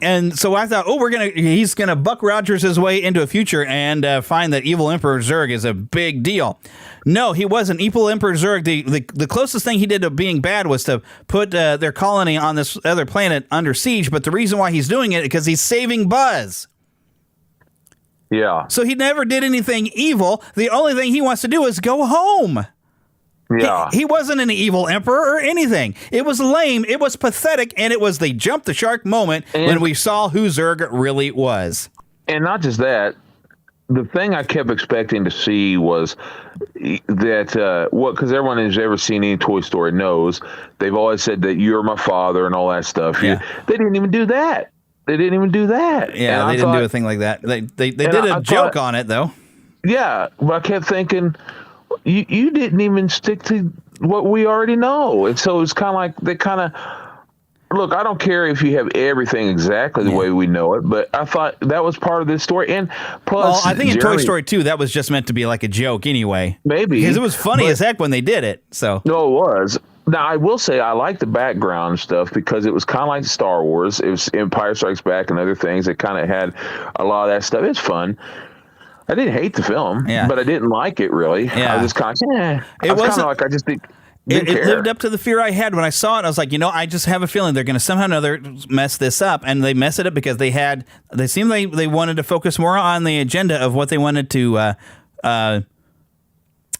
And so I thought, he's gonna Buck Rogers his way into a future and find that evil Emperor Zurg is a big deal. No, he wasn't. Evil Emperor Zurg, the closest thing he did to being bad was to put their colony on this other planet under siege, but the reason why he's doing it is because he's saving Buzz. Yeah. So he never did anything evil. The only thing he wants to do is go home. Yeah. He wasn't an evil emperor or anything. It was lame. It was pathetic. And it was the jump the shark moment when we saw who Zurg really was. And not just that. The thing I kept expecting to see was that, because everyone who's ever seen any Toy Story knows, they've always said that you're my father and all that stuff. Yeah. They didn't even do that. Yeah, they didn't do a thing like that. They did a joke on it, though. Yeah, but I kept thinking, you didn't even stick to what we already know. And so it's kind of like they kind of... Look, I don't care if you have everything exactly the way we know it, but I thought that was part of this story. And plus, I think in Toy Story 2, that was just meant to be like a joke anyway. Maybe. Because it was funny as heck when they did it. So no, it was. Now, I will say I like the background stuff because it was kind of like Star Wars. It was Empire Strikes Back and other things. It kind of had a lot of that stuff. It's fun. I didn't hate the film, but I didn't like it really. Yeah. I was just kind of, I was kind of like, I just think. It lived up to the fear I had when I saw it. I was like, I just have a feeling they're going to somehow or another mess this up. And they mess it up because they wanted to focus more on the agenda of what they wanted to,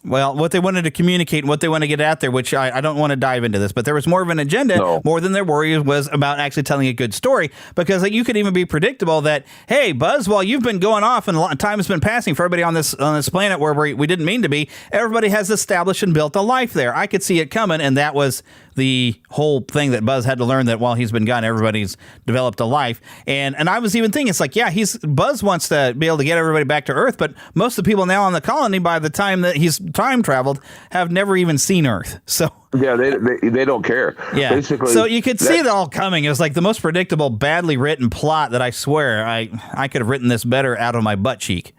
what they wanted to communicate and what they want to get out there, which I don't want to dive into this, but there was more of an agenda, more than their worry was about actually telling a good story, because you could even be predictable that, hey, Buzz, while you've been going off and a lot of time has been passing for everybody on this planet where we didn't mean to be, everybody has established and built a life there. I could see it coming, and that was the whole thing that Buzz had to learn, that while he's been gone, everybody's developed a life. And I was even thinking, it's like, yeah, Buzz wants to be able to get everybody back to Earth, but most of the people now on the colony, by the time that he's time traveled, have never even seen Earth. So yeah, they don't care. Yeah, basically. So you could see it all coming. It was like the most predictable, badly written plot that I swear I could have written this better out of my butt cheek.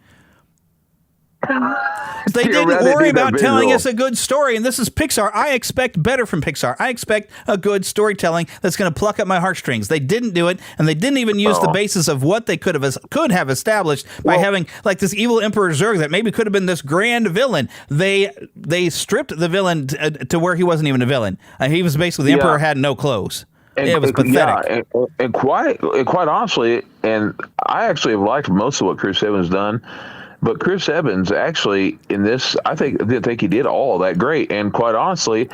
They didn't worry about telling us a good story, and this is Pixar. I expect better from Pixar. I expect a good storytelling that's going to pluck at my heartstrings. They didn't do it, and they didn't even use the basis of what they could have established by having like this evil Emperor Zurg that maybe could have been this grand villain. They stripped the villain to where he wasn't even a villain. He was basically the Emperor had no clothes. It was pathetic. Yeah, and quite honestly, and I actually have liked most of what Chris Evans done. But Chris Evans, actually, in this, I think he did all that great. And quite honestly,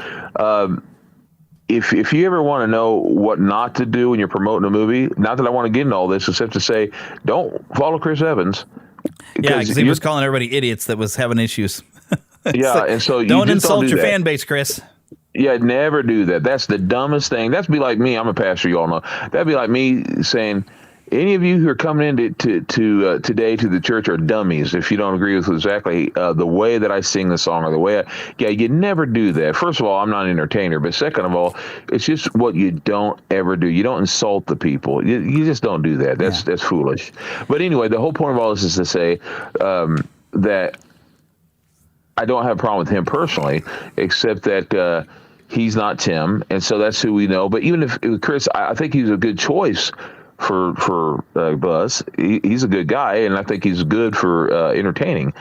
if you ever want to know what not to do when you're promoting a movie, not that I want to get into all this, except to say, don't follow Chris Evans. Yeah, because he was calling everybody idiots that was having issues. Yeah, and so you don't just insult don't do your that. fan base, Chris. Yeah, never do that. That's the dumbest thing. That'd be like me. I'm a pastor, you all know. That'd be like me saying, any of you who are coming in today to the church are dummies if you don't agree with exactly the way that I sing the song or the way you never do that. First of all, I'm not an entertainer, but second of all, it's just what you don't ever do. You don't insult the people. You just don't do that. That's foolish. But anyway, the whole point of all this is to say that I don't have a problem with him personally, except that he's not Tim, and so that's who we know. But even if Chris, I think he's a good choice for Buzz. He's a good guy, and I think he's good for entertaining.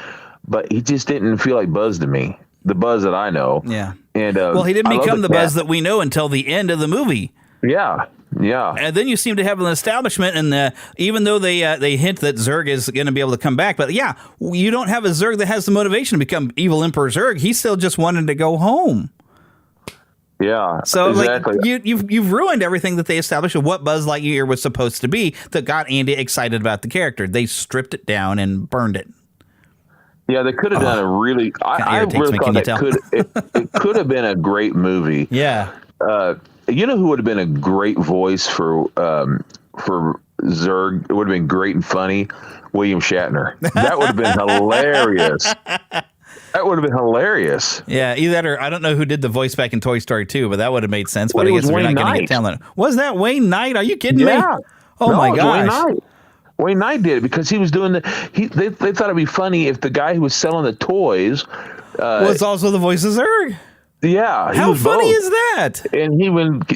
But he just didn't feel like Buzz to me, the Buzz that I know. Yeah. And well, he didn't become the Buzz that we know until the end of the movie. Yeah. Yeah. And then you seem to have an establishment, and even though they hint that Zurg is going to be able to come back, but yeah, you don't have a Zurg that has the motivation to become evil Emperor Zurg. He still just wanted to go home. Yeah, so exactly. Like you've ruined everything that they established of what Buzz Lightyear was supposed to be that got Andy excited about the character. They stripped it down and burned it. Yeah, they could have done a really. I really thought it could have been a great movie. Yeah. You know who would have been a great voice for Zurg? It would have been great and funny. William Shatner. That would have been hilarious. That would have been hilarious. Yeah, either that or I don't know who did the voice back in Toy Story 2, but that would have made sense. But I guess we're not going to get talent. Was that Wayne Knight? Are you kidding me? Oh my gosh. Wayne Knight did it because he was doing they thought it'd be funny if the guy who was selling the toys was also the voice of Zurg. Yeah. How funny is that? And he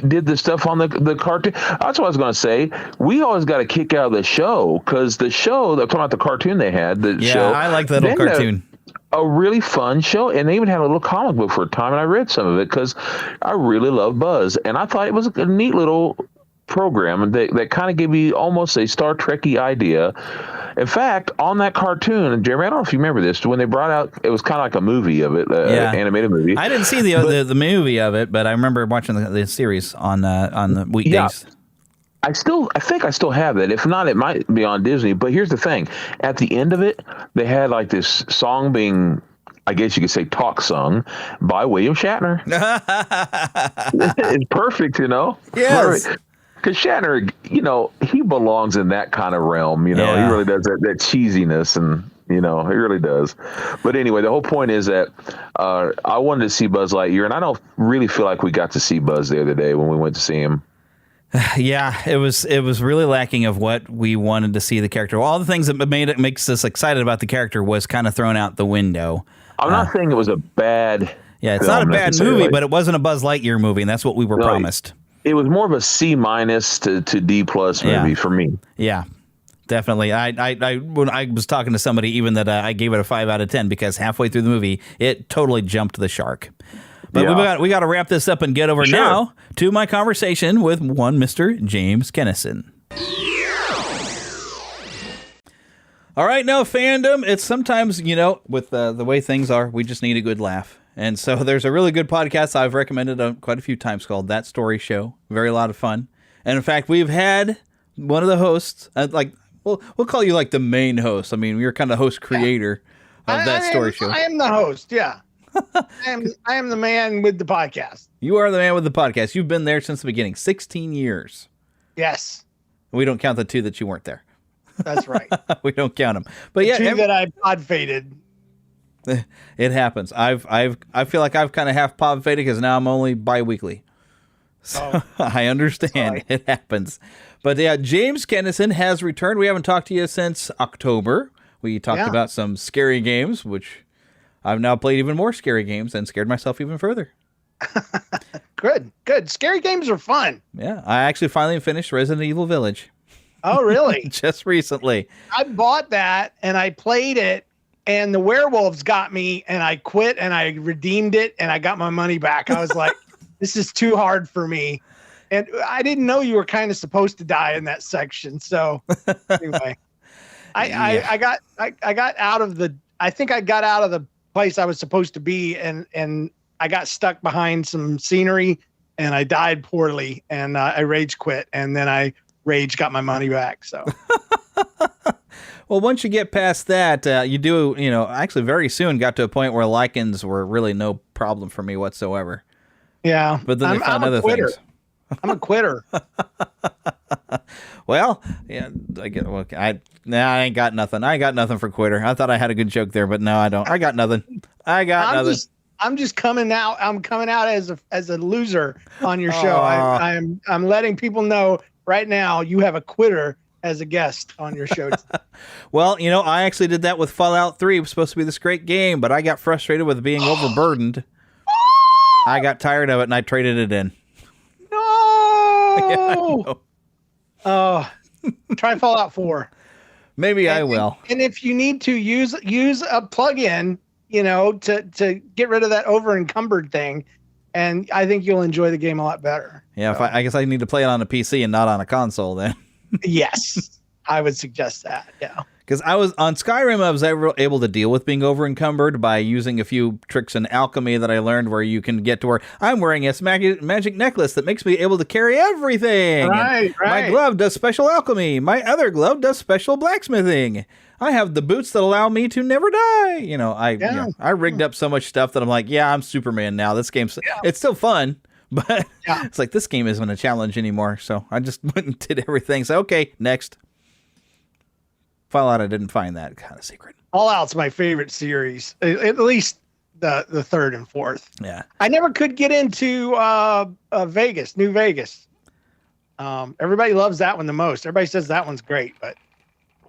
did the stuff on the cartoon. That's what I was going to say. We always got a kick out of the show because the show, I'm talking about the cartoon they had. Yeah, I like that little cartoon. A really fun show, and they even had a little comic book for a time, and I read some of it because I really love Buzz, and I thought it was a neat little program, and that kind of gave me almost a Star Trek-y idea. In fact, on that cartoon, and Jeremy, I don't know if you remember this, when they brought out, it was kind of like a movie of it, animated movie. I didn't see the movie of it, but I remember watching the series on the weekdays. Yeah. I think I still have it. If not, it might be on Disney. But here's the thing. At the end of it, they had like this song being, I guess you could say, talk sung by William Shatner. It's perfect, you know? Yes. Because Shatner, you know, he belongs in that kind of realm. You know, He really does that cheesiness, and, you know, he really does. But anyway, the whole point is that I wanted to see Buzz Lightyear, and I don't really feel like we got to see Buzz the other day when we went to see him. Yeah, it was really lacking of what we wanted to see the character. All the things that makes us excited about the character was kind of thrown out the window. I'm not saying it was a bad Yeah, it's not a bad movie, but it wasn't a Buzz Lightyear movie, and that's what we were promised. It was more of a C- to D+ movie for me. Yeah, definitely. When I was talking to somebody, even that I gave it a 5 out of 10 because halfway through the movie, it totally jumped the shark. But we got to wrap this up and get over now to my conversation with one Mr. James Kennison. All right, now, fandom, it's sometimes, with the way things are, we just need a good laugh. And so there's a really good podcast I've recommended quite a few times called That Story Show. Very a lot of fun. And in fact, we've had one of the hosts, we'll call you like the main host. I mean, you're kind of host creator of That Story Show. I am the host, yeah. I am the man with the podcast. You are the man with the podcast. You've been there since the beginning, 16 years. Yes. We don't count the 2 that you weren't there. That's right. We don't count them. But the 2 that I pod faded. It happens. I feel like I've kind of half pod faded because now I'm only bi-weekly. So I understand. It happens. But yeah, James Kennison has returned. We haven't talked to you since October. We talked about some scary games, which I've now played even more scary games and scared myself even further. Good. Scary games are fun. Yeah, I actually finally finished Resident Evil Village. Oh, really? Just recently. I bought that and I played it and the werewolves got me and I quit and I redeemed it and I got my money back. I was like, this is too hard for me. And I didn't know you were kind of supposed to die in that section. So anyway, I got out of the place I was supposed to be and I got stuck behind some scenery and I died poorly and I rage quit and then I rage got my money back. So well, once you get past that, you do, actually very soon got to a point where lichens were really no problem for me whatsoever. Yeah. But then they found other things. I'm a quitter. Well, yeah, I ain't got nothing. I ain't got nothing for quitter. I thought I had a good joke there, but no, I don't. I got nothing. I'm just coming out. I'm coming out as a loser on your show. I'm letting people know right now you have a quitter as a guest on your show. Well, I actually did that with Fallout 3. It was supposed to be this great game, but I got frustrated with being overburdened. I got tired of it and I traded it in. No. Yeah, try Fallout 4. Maybe I will. And if you need to use a plug-in, to get rid of that over-encumbered thing, and I think you'll enjoy the game a lot better. Yeah, so. I guess I need to play it on a PC and not on a console then. Yes, I would suggest that, yeah. Because on Skyrim, I was able to deal with being over-encumbered by using a few tricks in alchemy that I learned where you can get to where I'm wearing a magic necklace that makes me able to carry everything. Right. My glove does special alchemy. My other glove does special blacksmithing. I have the boots that allow me to never die. I rigged up so much stuff that I'm like, yeah, I'm Superman now. This game's it's still fun, but it's like this game isn't a challenge anymore. So I just went and did everything. So okay, next. Fallout, I didn't find that kind of secret. Fallout's my favorite series, at least the 3rd and 4th. Yeah, I never could get into Vegas, New Vegas. Everybody loves that one the most. Everybody says that one's great, but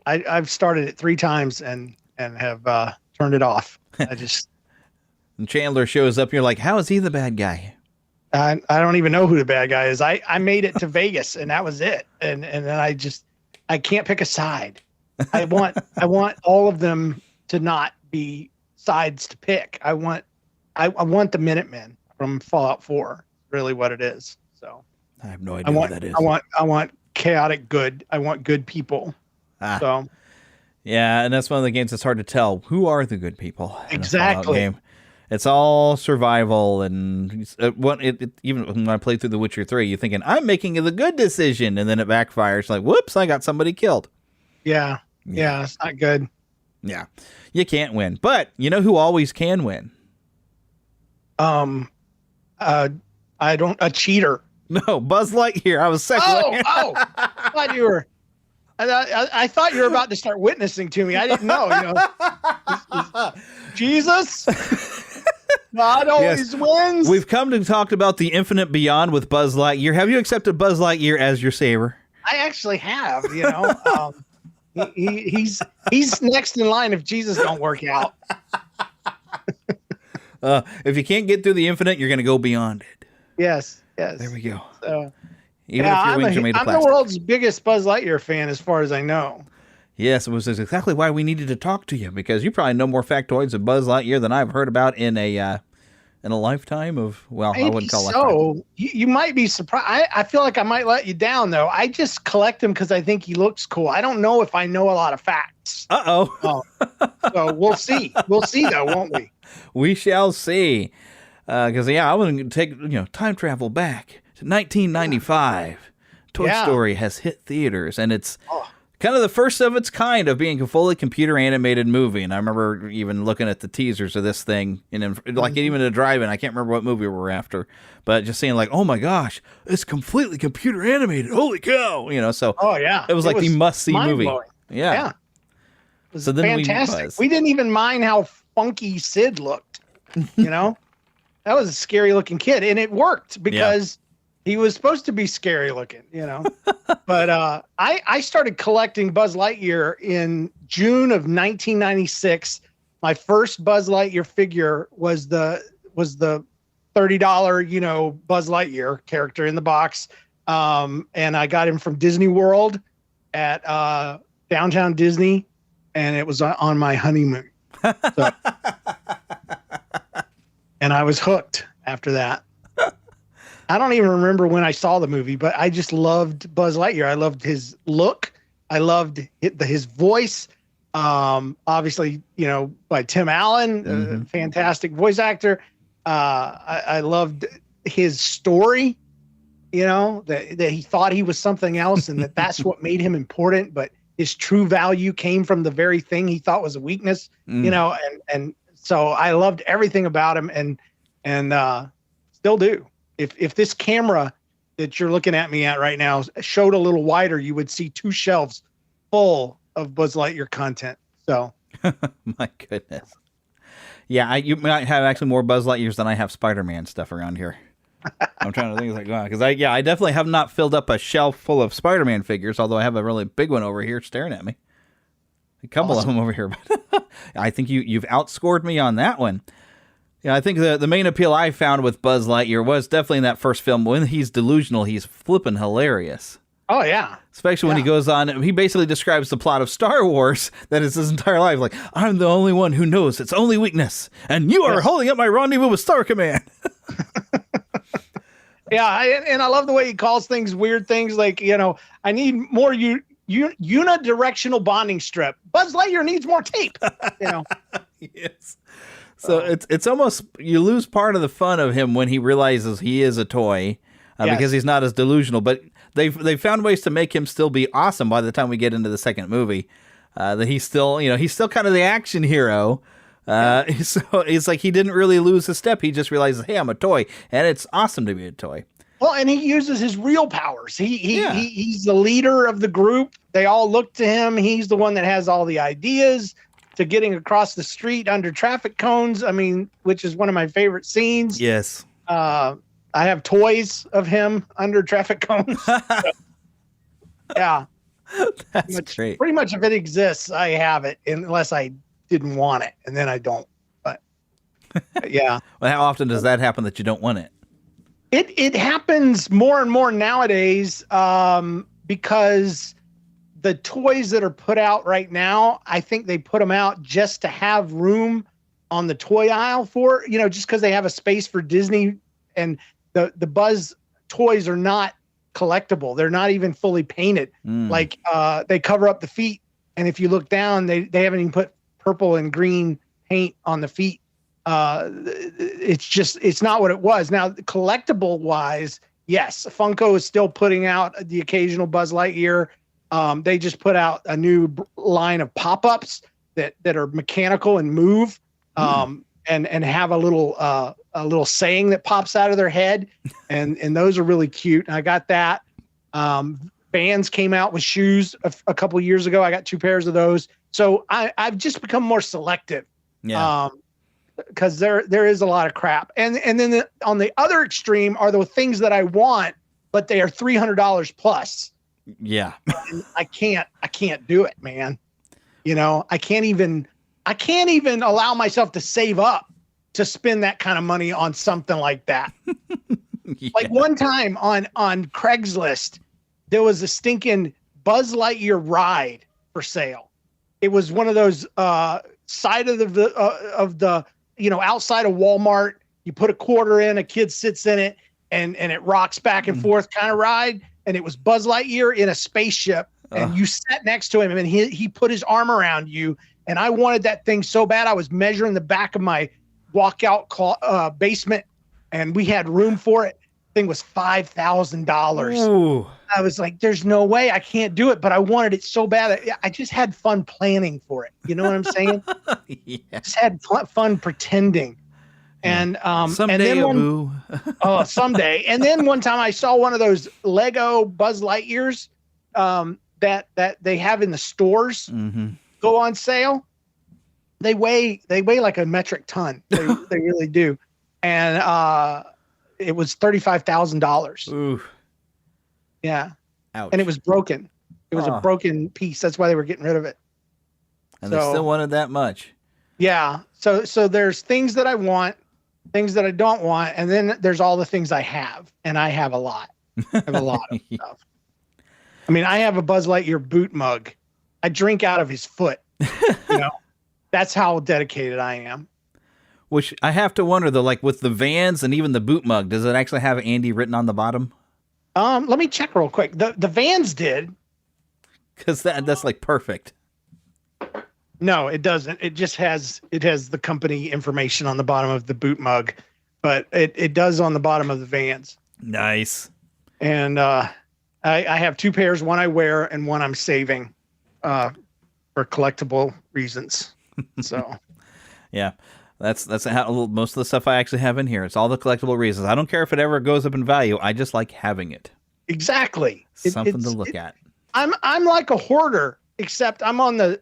I've started it 3 times and have turned it off. And Chandler shows up. And you're like, how is he the bad guy? I don't even know who the bad guy is. I made it to Vegas and that was it. And then I can't pick a side. I want all of them to not be sides to pick. I want the Minutemen from Fallout 4. Really, what it is. So I have no idea what that is. I want chaotic good. I want good people. So yeah, and that's one of the games that's hard to tell who are the good people. Exactly. Game. It's all survival, and even when I played through The Witcher 3, you're thinking I'm making the good decision, and then it backfires. Like, whoops, I got somebody killed. Yeah, it's not good. Yeah, you can't win. But you know who always can win? A cheater. No, Buzz Lightyear. I was second. I thought you were. I thought you were about to start witnessing to me. I didn't know. Jesus, God always wins. We've come to talk about the infinite beyond with Buzz Lightyear. Have you accepted Buzz Lightyear as your savior? I actually have. He's next in line if Jesus don't work out. If you can't get through the infinite, you're going to go beyond it. Yes, yes. There we go. So, Even if your wings are made of plastic. I'm the world's biggest Buzz Lightyear fan, as far as I know. Yes, it was exactly why we needed to talk to you, because you probably know more factoids of Buzz Lightyear than I've heard about in a lifetime of, well, Maybe I wouldn't call it. So you might be surprised. I feel like I might let you down, though. I just collect him because I think he looks cool. I don't know if I know a lot of facts. Uh-oh. So we'll see. We'll see, though, won't we? We shall see. Because, I was going to take, time travel back to 1995. Toy Story has hit theaters, and it's kind of the first of its kind of being a fully computer animated movie. And I remember even looking at the teasers of this thing, and even a drive-in. I can't remember what movie we were after, but just saying like, oh my gosh, it's completely computer animated. Holy cow! So it was like the must-see movie. Yeah. It was fantastic. We didn't even mind how funky Sid looked. That was a scary looking kid, and it worked because he was supposed to be scary looking, But I started collecting Buzz Lightyear in June of 1996. My first Buzz Lightyear figure was the $30, Buzz Lightyear character in the box. And I got him from Disney World at Downtown Disney, and it was on my honeymoon. So, and I was hooked after that. I don't even remember when I saw the movie, but I just loved Buzz Lightyear. I loved his look. I loved his voice. Obviously, by Tim Allen, fantastic voice actor. I loved his story, that he thought he was something else and that's what made him important. But his true value came from the very thing he thought was a weakness, and so I loved everything about him and still do. If this camera that you're looking at me at right now showed a little wider, you would see 2 shelves full of Buzz Lightyear content. So, my goodness. Yeah, you might have actually more Buzz Lightyears than I have Spider-Man stuff around here. I'm trying to think because I definitely have not filled up a shelf full of Spider-Man figures, although I have a really big one over here staring at me. A couple of them over here, but I think you've outscored me on that one. Yeah, I think the main appeal I found with Buzz Lightyear was definitely in that first film. When he's delusional, he's flipping hilarious. Oh, yeah. Especially when he goes on, he basically describes the plot of Star Wars, that is his entire life. Like, I'm the only one who knows its only weakness, and you are holding up my rendezvous with Star Command. And I love the way he calls things weird things like, I need more unidirectional bonding strip. Buzz Lightyear needs more tape, Yes. So it's almost, you lose part of the fun of him when he realizes he is a toy because he's not as delusional. But they found ways to make him still be awesome by the time we get into the second movie. That he's still, he's still kind of the action hero. So it's like he didn't really lose his step. He just realizes, hey, I'm a toy, and it's awesome to be a toy. Well, and he uses his real powers. He's the leader of the group. They all look to him. He's the one that has all the ideas to getting across the street under traffic cones. I mean, which is one of my favorite scenes. Yes. I have toys of him under traffic cones. Yeah. That's great. Pretty much if it exists, I have it, unless I didn't want it, and then I don't. But yeah. Well, how often does that happen that you don't want it? It happens more and more nowadays because the toys that are put out right now, I think they put them out just to have room on the toy aisle for, just because they have a space for Disney, and the Buzz toys are not collectible. They're not even fully painted. Like they cover up the feet, and if you look down, they haven't even put purple and green paint on the feet. It's not what it was. Now, collectible wise, yes, Funko is still putting out the occasional Buzz Lightyear. They just put out a new line of pop-ups that are mechanical and move, and have a little saying that pops out of their head, and those are really cute. And I got that. Vans came out with shoes a couple years ago. I got 2 pairs of those. So I've just become more selective. Yeah. Because there is a lot of crap, and then on the other extreme are the things that I want, but they are $300 plus. Yeah. I can't do it, man. I can't even allow myself to save up to spend that kind of money on something like that. Yeah. Like one time on Craigslist, there was a stinking Buzz Lightyear ride for sale. It was one of those side of the outside of Walmart. You put a quarter in, a kid sits in it, and it rocks back and forth kind of ride. And it was Buzz Lightyear in a spaceship, and you sat next to him, and he put his arm around you. And I wanted that thing so bad. I was measuring the back of my walkout basement, and we had room for it. Thing was $5,000. I was like, there's no way, I can't do it, but I wanted it so bad. I just had fun planning for it. You know what I'm saying? Yeah. Just had fun pretending. And someday, someday. And then one time I saw one of those Lego Buzz Lightyears that they have in the stores go on sale. They weigh like a metric ton. They really do. And it was $35,000. Ooh. Yeah. Ouch. And it was broken. It was a broken piece. That's why they were getting rid of it. And they still wanted that much. Yeah. So there's things that I want, things that I don't want, and then there's all the things I have, and I have a lot. I have a lot of stuff. I mean, I have a Buzz Lightyear boot mug. I drink out of his foot. That's how dedicated I am. Which I have to wonder though, like with the Vans and even the boot mug, does it actually have Andy written on the bottom? Let me check real quick. The Vans did. Because that's like perfect. No, it doesn't. It just has the company information on the bottom of the boot mug, but it does on the bottom of the Vans. Nice. And I have two pairs, one I wear and one I'm saving for collectible reasons. So yeah. That's how most of the stuff I actually have in here. It's all the collectible reasons. I don't care if it ever goes up in value. I just like having it. Exactly. Something to look at. I'm like a hoarder, except I'm on the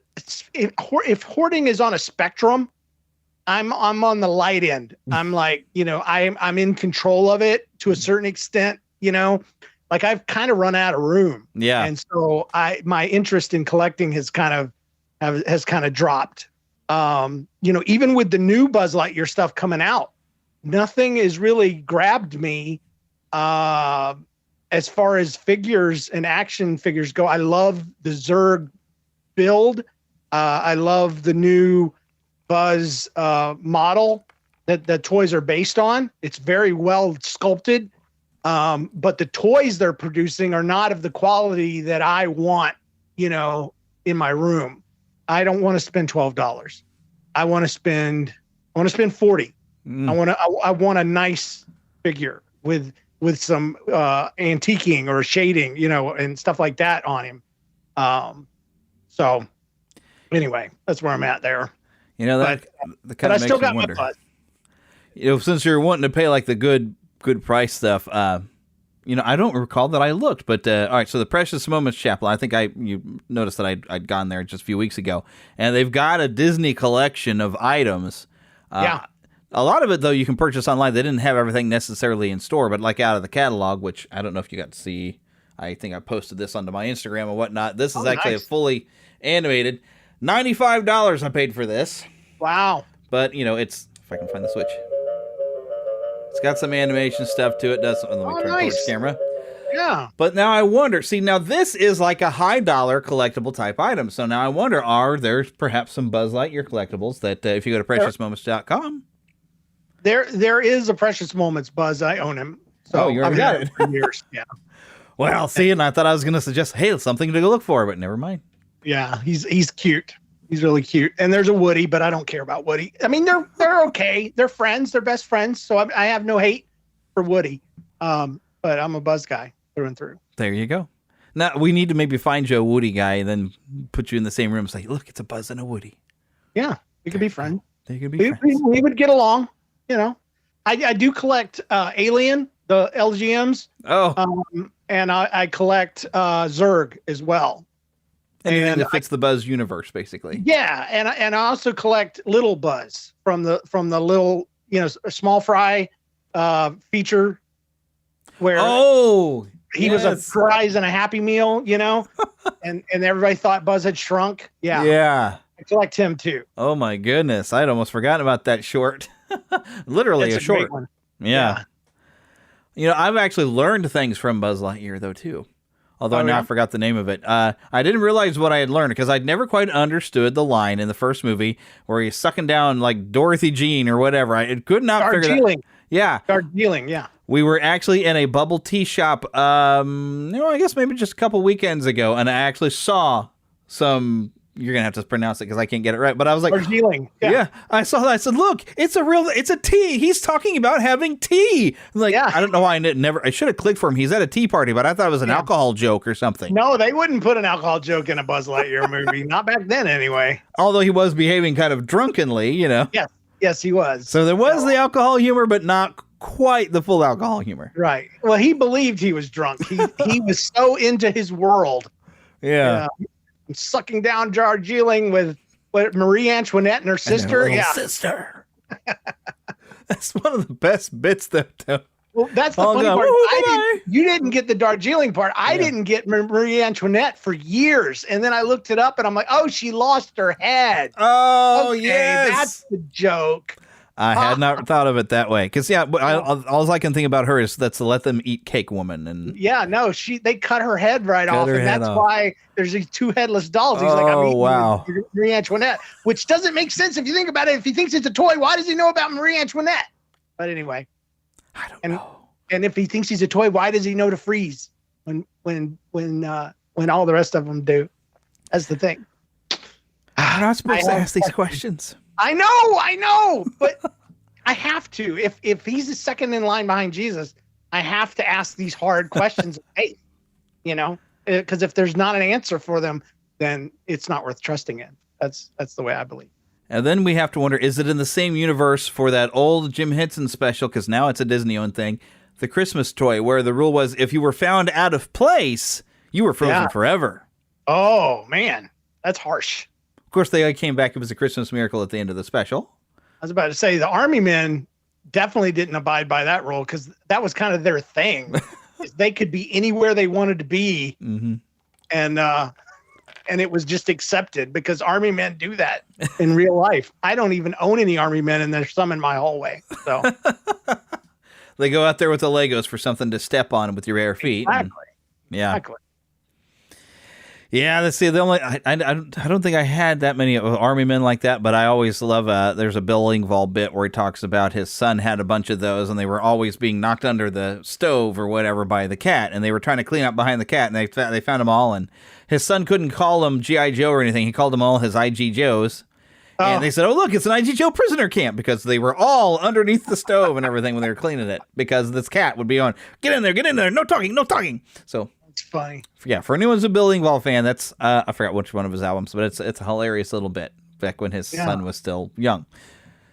if hoarding is on a spectrum, I'm on the light end. I'm like, I'm in control of it to a certain extent, like I've kind of run out of room. Yeah. And so my interest in collecting has kind of dropped. Even with the new Buzz Lightyear stuff coming out, nothing has really grabbed me as far as figures and action figures go. I love the Zurg build. I love the new Buzz model that the toys are based on. It's very well sculpted, but the toys they're producing are not of the quality that I want, in my room. I don't want to spend $12. I want to spend $40. I want a nice figure with some antiquing or shading, and stuff like that on him. So anyway, that's where I'm at there. That kind of makes still got you wonder. my Buzz. Since you're wanting to pay like the good price stuff, I don't recall that I looked, but all right. So the Precious Moments Chapel, I think you noticed that I'd gone there just a few weeks ago, and they've got a Disney collection of items. Yeah. A lot of it though you can purchase online. They didn't have everything necessarily in store, but like out of the catalog, which I don't know if you got to see. I think I posted this onto my Instagram and whatnot. This is actually a fully animated. $95 I paid for this. Wow. But it's, if I can find the switch. It's got some animation stuff to it. Let me turn towards the camera. Yeah. But now I wonder, now this is like a high dollar collectible type item. So now I wonder, are there perhaps some Buzz Lightyear collectibles that if you go to preciousmoments.com. There is a Precious Moments Buzz. I own him. So you already got it. For years. Yeah. Well, see, and I thought I was going to suggest, hey, something to go look for, but never mind. Yeah, he's cute. He's really cute. And there's a Woody, but I don't care about Woody. I mean, they're okay. They're friends. They're best friends. So I have no hate for Woody. But I'm a Buzz guy through and through. There you go. Now, we need to maybe find you a Woody guy and then put you in the same room and say, look, it's a Buzz and a Woody. Yeah, we could be friends. They could be friends. We would get along, I do collect Alien, the LGMs. Oh. And I collect Zurg as well. Anything that fits the Buzz universe, basically. Yeah, and I also collect Little Buzz from the little, small fry feature where he was a fries and a Happy Meal, and everybody thought Buzz had shrunk. Yeah. Yeah. I collect him too. Oh my goodness. I'd almost forgotten about that short. Literally It's a short. great one. Yeah. You know, I've actually learned things from Buzz Lightyear, though, too. Although now I forgot the name of it. I didn't realize what I had learned because I'd never quite understood the line in the first movie where he's sucking down like Dorothy Jean or whatever. I could not figure that. Yeah. Darjeeling, yeah. We were actually in a bubble tea shop, I guess maybe just a couple weekends ago, and I actually saw some. You're gonna have to pronounce it because I can't get it right. But I was like, Darjeeling. Yeah, I saw that. I said, "Look, it's a tea. He's talking about having tea." I'm like, I don't know why I should have clicked for him. He's at a tea party, but I thought it was an alcohol joke or something. No, they wouldn't put an alcohol joke in a Buzz Lightyear movie. Not back then, anyway. Although he was behaving kind of drunkenly, you know. Yes, he was. So there was the alcohol humor, but not quite the full alcohol humor. Right. Well, he believed he was drunk. He was so into his world. Yeah. Sucking down Darjeeling with Marie Antoinette and her sister. Sister. That's one of the best bits, though. Well, that's the funny part. You didn't get the Darjeeling part. I didn't get Marie Antoinette for years, and then I looked it up, and I'm like, oh, she lost her head. Oh, okay, yes. That's the joke. I had not thought of it that way. Because, all I can think about her is that's the Let Them Eat Cake woman. And they cut her head right off, and that's why there's these two headless dolls. He's wow. Marie Antoinette, which doesn't make sense if you think about it. If he thinks it's a toy, why does he know about Marie Antoinette? But anyway. I don't know. And if he thinks he's a toy, why does he know to freeze when all the rest of them do? That's the thing. I'm not supposed to ask these questions. I know, but I have to. If he's the second in line behind Jesus, I have to ask these hard questions. Hey, because if there's not an answer for them, then it's not worth trusting in. That's the way I believe. And then we have to wonder, is it in the same universe for that old Jim Henson special? Because now it's a Disney-owned thing. The Christmas toy, where the rule was if you were found out of place, you were frozen forever. Oh, man. That's harsh. Of course, they came back. It was a Christmas miracle at the end of the special. I was about to say the Army men definitely didn't abide by that rule because that was kind of their thing. They could be anywhere they wanted to be. Mm-hmm. And it was just accepted because Army men do that in real life. I don't even own any Army men, and there's some in my hallway. So they go out there with the Legos for something to step on with your bare feet. Exactly. Exactly. Yeah, let's see. The only I don't think I had that many Army men like that, but I always love. There's a Bill Engvall bit where he talks about his son had a bunch of those, and they were always being knocked under the stove or whatever by the cat, and they were trying to clean up behind the cat, and they found them all, and his son couldn't call them G.I. Joe or anything. He called them all his I.G. Joes. And they said, oh, look, it's an I.G. Joe prisoner camp because they were all underneath the stove and everything when they were cleaning it because this cat would be on, get in there, no talking. So it's funny. Yeah, for anyone who's a Bill Engvall fan, that's, I forgot which one of his albums, but it's a hilarious little bit back when his son was still young.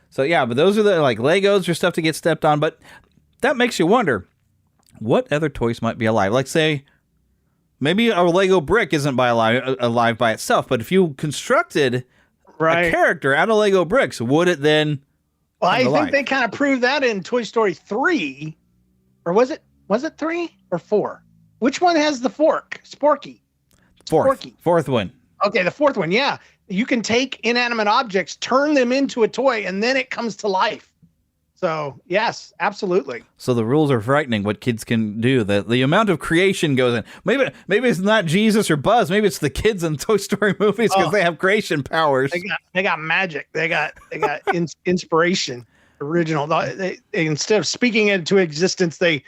So yeah, but those are the like Legos or stuff to get stepped on. But that makes you wonder, what other toys might be alive? Like say, maybe a Lego brick isn't alive by itself, but if you constructed a character out of Lego bricks, would it then? Well, I think they kind of proved that in Toy Story 3, or was it 3 or 4? Which one has the fork? Sporky. Fourth one. Okay, the fourth one. Yeah, you can take inanimate objects, turn them into a toy, and then it comes to life. So yes, absolutely. So the rules are frightening. What kids can do. The amount of creation goes in. Maybe it's not Jesus or Buzz. Maybe it's the kids in Toy Story movies because they have creation powers. They got magic. They got inspiration. Original. They instead of speaking it into existence, they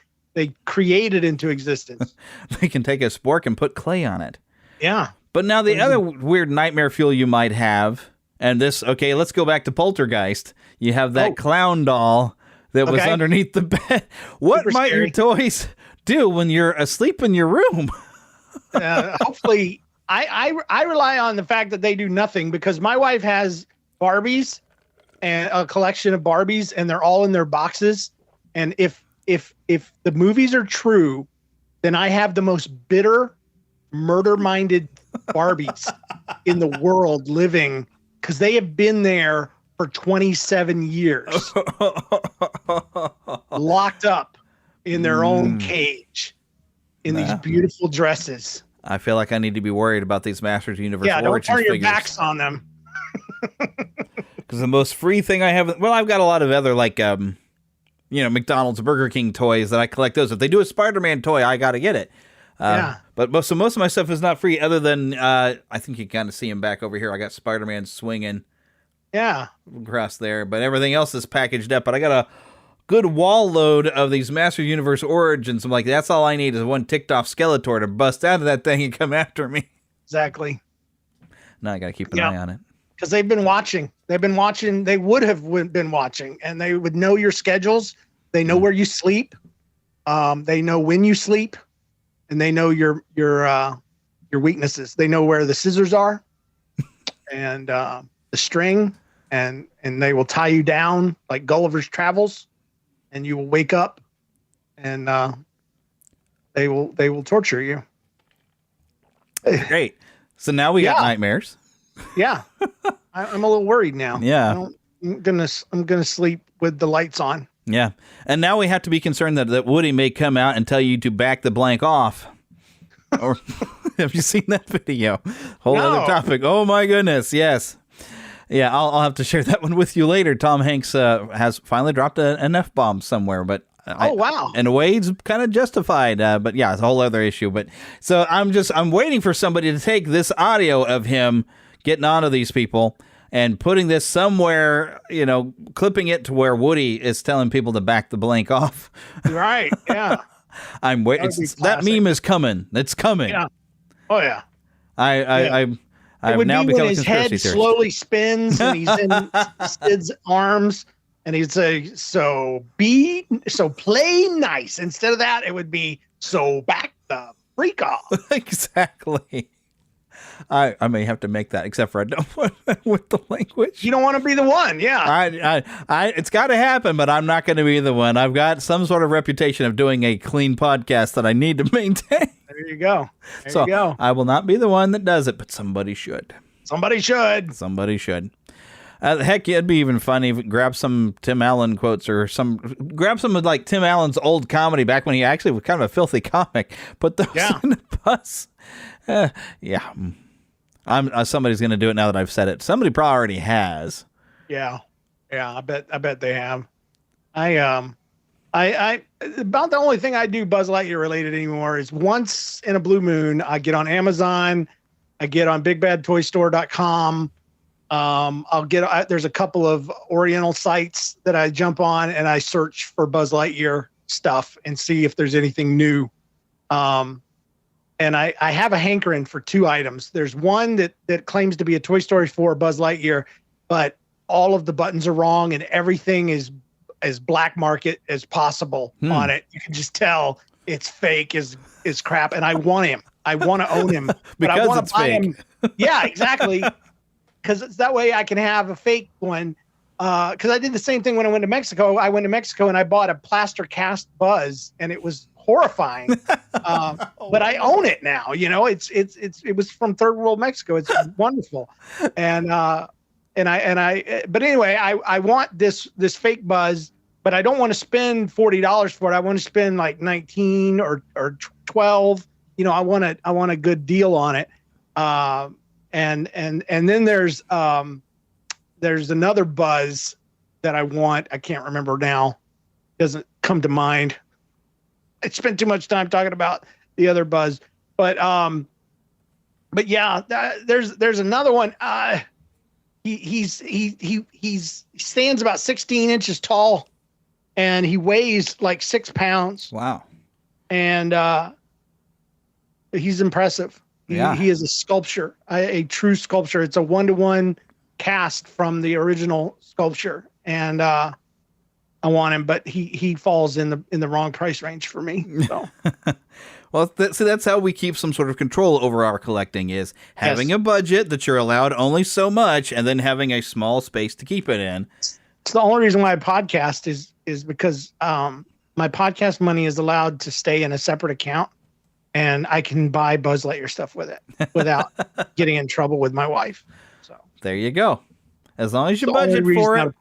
create it into existence. They can take a spork and put clay on it. Yeah. But now the other weird nightmare fuel you might have. And this, let's go back to Poltergeist. You have that clown doll that was underneath the bed. What might your toys do when you're asleep in your room? Hopefully, I rely on the fact that they do nothing because my wife has Barbies and a collection of Barbies, and they're all in their boxes. And if the movies are true, then I have the most bitter, murder-minded Barbies in the world living. Because they have been there for 27 years, locked up in their own cage in these beautiful dresses. I feel like I need to be worried about these Masters Universe Origins figures. Don't turn your backs on them. Because the most free thing I have, well, I've got a lot of other like, McDonald's, Burger King toys that I collect. Those. If they do a Spider-Man toy, I got to get it. But most of my stuff is not free. Other than I think you kind of see him back over here. I got Spider-Man swinging. Yeah. Across there, but everything else is packaged up. But I got a good wall load of these Master Universe Origins. I'm like, that's all I need is one ticked off Skeletor to bust out of that thing and come after me. Exactly. Now I got to keep an eye on it. Because they've been watching. They would have been watching, and they would know your schedules. They know where you sleep. They know when you sleep, and they know your weaknesses. They know where the scissors are, and the string. And they will tie you down like Gulliver's Travels, and you will wake up, and they will torture you. Great. So now we got nightmares. Yeah, I'm a little worried now. Yeah, I'm gonna sleep with the lights on. Yeah, and now we have to be concerned that Woody may come out and tell you to back the blank off. Or have you seen that video? Whole other topic. Oh my goodness, yes. Yeah, I'll have to share that one with you later. Tom Hanks has finally dropped an F-bomb somewhere, but wow! In a way, it's kind of justified. But yeah, it's a whole other issue. But so I'm waiting for somebody to take this audio of him getting onto these people and putting this somewhere, clipping it to where Woody is telling people to back the blank off. Right? Yeah. I'm waiting. That meme is coming. It's coming. Yeah. Oh yeah. I've now become a his conspiracy head theorist. slowly spins and he's in Sid's arms, and he'd say, so play nice. Instead of that, it would be, so back the freak off. Exactly. I may have to make that, except for I don't want with the language. You don't want to be the one, yeah. It's got to happen, but I'm not going to be the one. I've got some sort of reputation of doing a clean podcast that I need to maintain. There you go. You go. I will not be the one that does it, but somebody should. Somebody should. Heck, it'd be even funny if grab some Tim Allen quotes or grab some of like Tim Allen's old comedy back when he actually was kind of a filthy comic. Put those in the bus. Yeah. Somebody's going to do it now that I've said it. Somebody probably already has. Yeah. I bet they have. I about the only thing I do Buzz Lightyear related anymore is once in a blue moon, I get on Amazon, I get on bigbadtoystore.com. There's a couple of Oriental sites that I jump on and I search for Buzz Lightyear stuff and see if there's anything new. And I have a hankering for two items. There's one that claims to be a Toy Story 4 Buzz Lightyear, but all of the buttons are wrong and everything is as black market as possible on it. You can just tell it's fake as crap. And I want him. I want to own him. But I want to buy him. Yeah, exactly. Because it's that way I can have a fake one. Because I did the same thing when I went to Mexico. I went to Mexico and I bought a plaster cast Buzz, and it was horrifying. But I own it now. It was from third world Mexico. It's wonderful. But anyway, I want this fake Buzz, but I don't want to spend $40 for it. I want to spend like 19 or 12. I want a good deal on it. And then there's another Buzz that I want. I can't remember now. Doesn't come to mind. I spent too much time talking about the other Buzz, but yeah, there's another one. He stands about 16 inches tall, and he weighs like 6 pounds. Wow. And he's impressive. He is a sculpture, a true sculpture. It's a 1-to-1 cast from the original sculpture, and I want him, but he falls in the wrong price range for me. So. Well, that's how we keep some sort of control over our collecting, is having a budget that you're allowed only so much, and then having a small space to keep it in. It's the only reason why I podcast is because my podcast money is allowed to stay in a separate account, and I can buy Buzz Lightyear stuff with it without getting in trouble with my wife. So there you go. As long as you budget for it.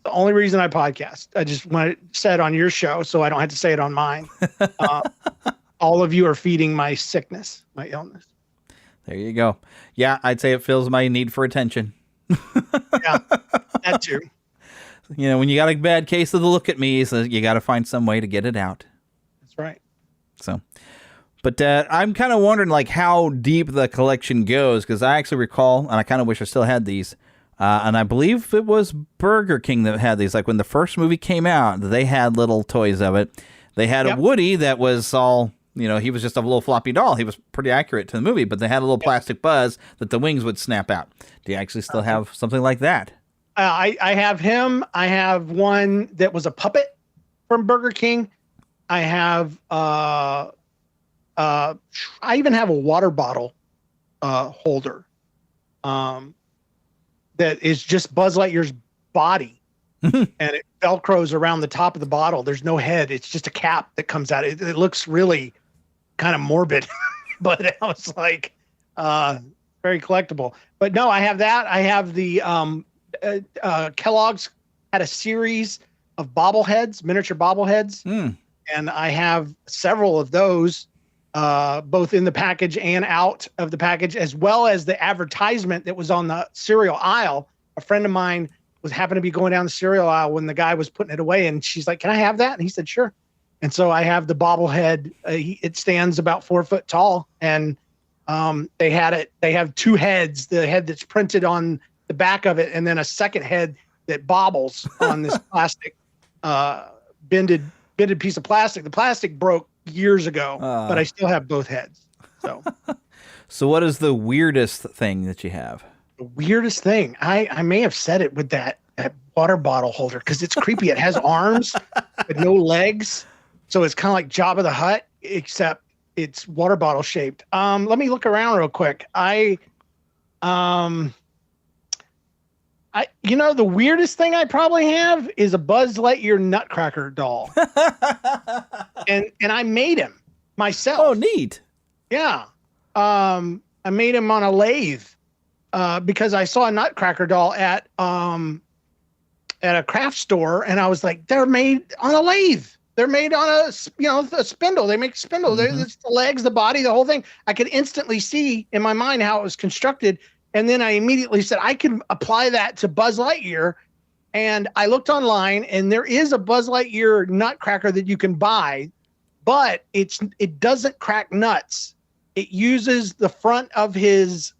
The only reason I podcast. I just want it said on your show so I don't have to say it on mine. All of you are feeding my sickness, my illness. There you go. Yeah, I'd say it fills my need for attention. Yeah. That too. You know, when you got a bad case of the look at me, so you got to find some way to get it out. That's right. So, but I'm kind of wondering like how deep the collection goes, because I actually recall, and I kind of wish I still had these, and I believe it was Burger King that had these. Like when the first movie came out, they had little toys of it. They had a Woody that was all, you know, he was just a little floppy doll. He was pretty accurate to the movie, but they had a little plastic Buzz that the wings would snap out. Do you actually still have something like that? I have him. I have one that was a puppet from Burger King. I have I even have a water bottle holder that is just Buzz Lightyear's body, and it velcros around the top of the bottle. There's no head. It's just a cap that comes out. It looks really kind of morbid, but I was like, very collectible. But no, I have that. I have the Kellogg's had a series of bobbleheads, miniature bobbleheads, and I have several of those, both in the package and out of the package, as well as the advertisement that was on the cereal aisle. A friend of mine happened to be going down the cereal aisle when the guy was putting it away, and she's like, "Can I have that?" And he said, "Sure." And so I have the bobblehead. It stands about 4 foot tall, and they have two heads: the head that's printed on the back of it, and then a second head that bobbles on this plastic, bended piece of plastic. The plastic broke years ago, but I still have both heads. So what is the weirdest thing that you have? The weirdest thing, I may have said it with that water bottle holder, because it's creepy. It has arms but no legs, so it's kind of like Jabba the Hutt, except it's water bottle shaped. Let me look around real quick. The weirdest thing I probably have is a Buzz Lightyear Nutcracker doll. and I made him myself. Oh, neat. Yeah. I made him on a lathe because I saw a Nutcracker doll at a craft store, and I was like, they're made on a lathe. They're made on a spindle. They make spindle. There's the legs, the body, the whole thing. I could instantly see in my mind how it was constructed. And then I immediately said, I can apply that to Buzz Lightyear. And I looked online, and there is a Buzz Lightyear Nutcracker that you can buy, but it doesn't crack nuts. It uses the front of his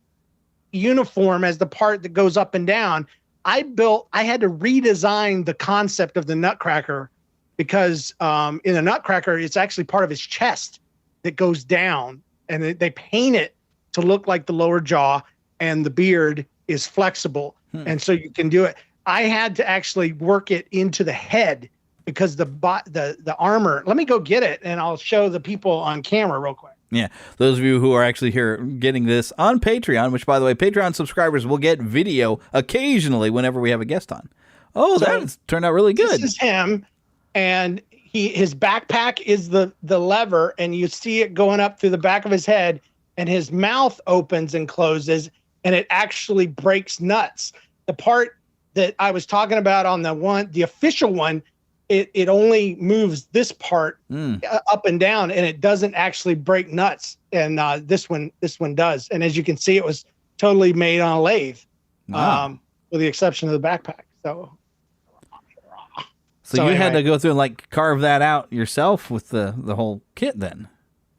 uniform as the part that goes up and down. I had to redesign the concept of the Nutcracker, because in a Nutcracker, it's actually part of his chest that goes down, and they paint it to look like the lower jaw, and the beard is flexible. And so you can do it. I had to actually work it into the head, because the armor, let me go get it, and I'll show the people on camera real quick. Yeah, those of you who are actually here getting this on Patreon, which, by the way, Patreon subscribers will get video occasionally whenever we have a guest on. Oh, so that's turned out really good. This is him, and his backpack is the lever, and you see it going up through the back of his head, and his mouth opens and closes, and it actually breaks nuts. The part that I was talking about on the official one, it only moves this part up and down, and it doesn't actually break nuts. And this one does. And as you can see, it was totally made on a lathe, with the exception of the backpack. So you had to go through and like carve that out yourself with the whole kit then?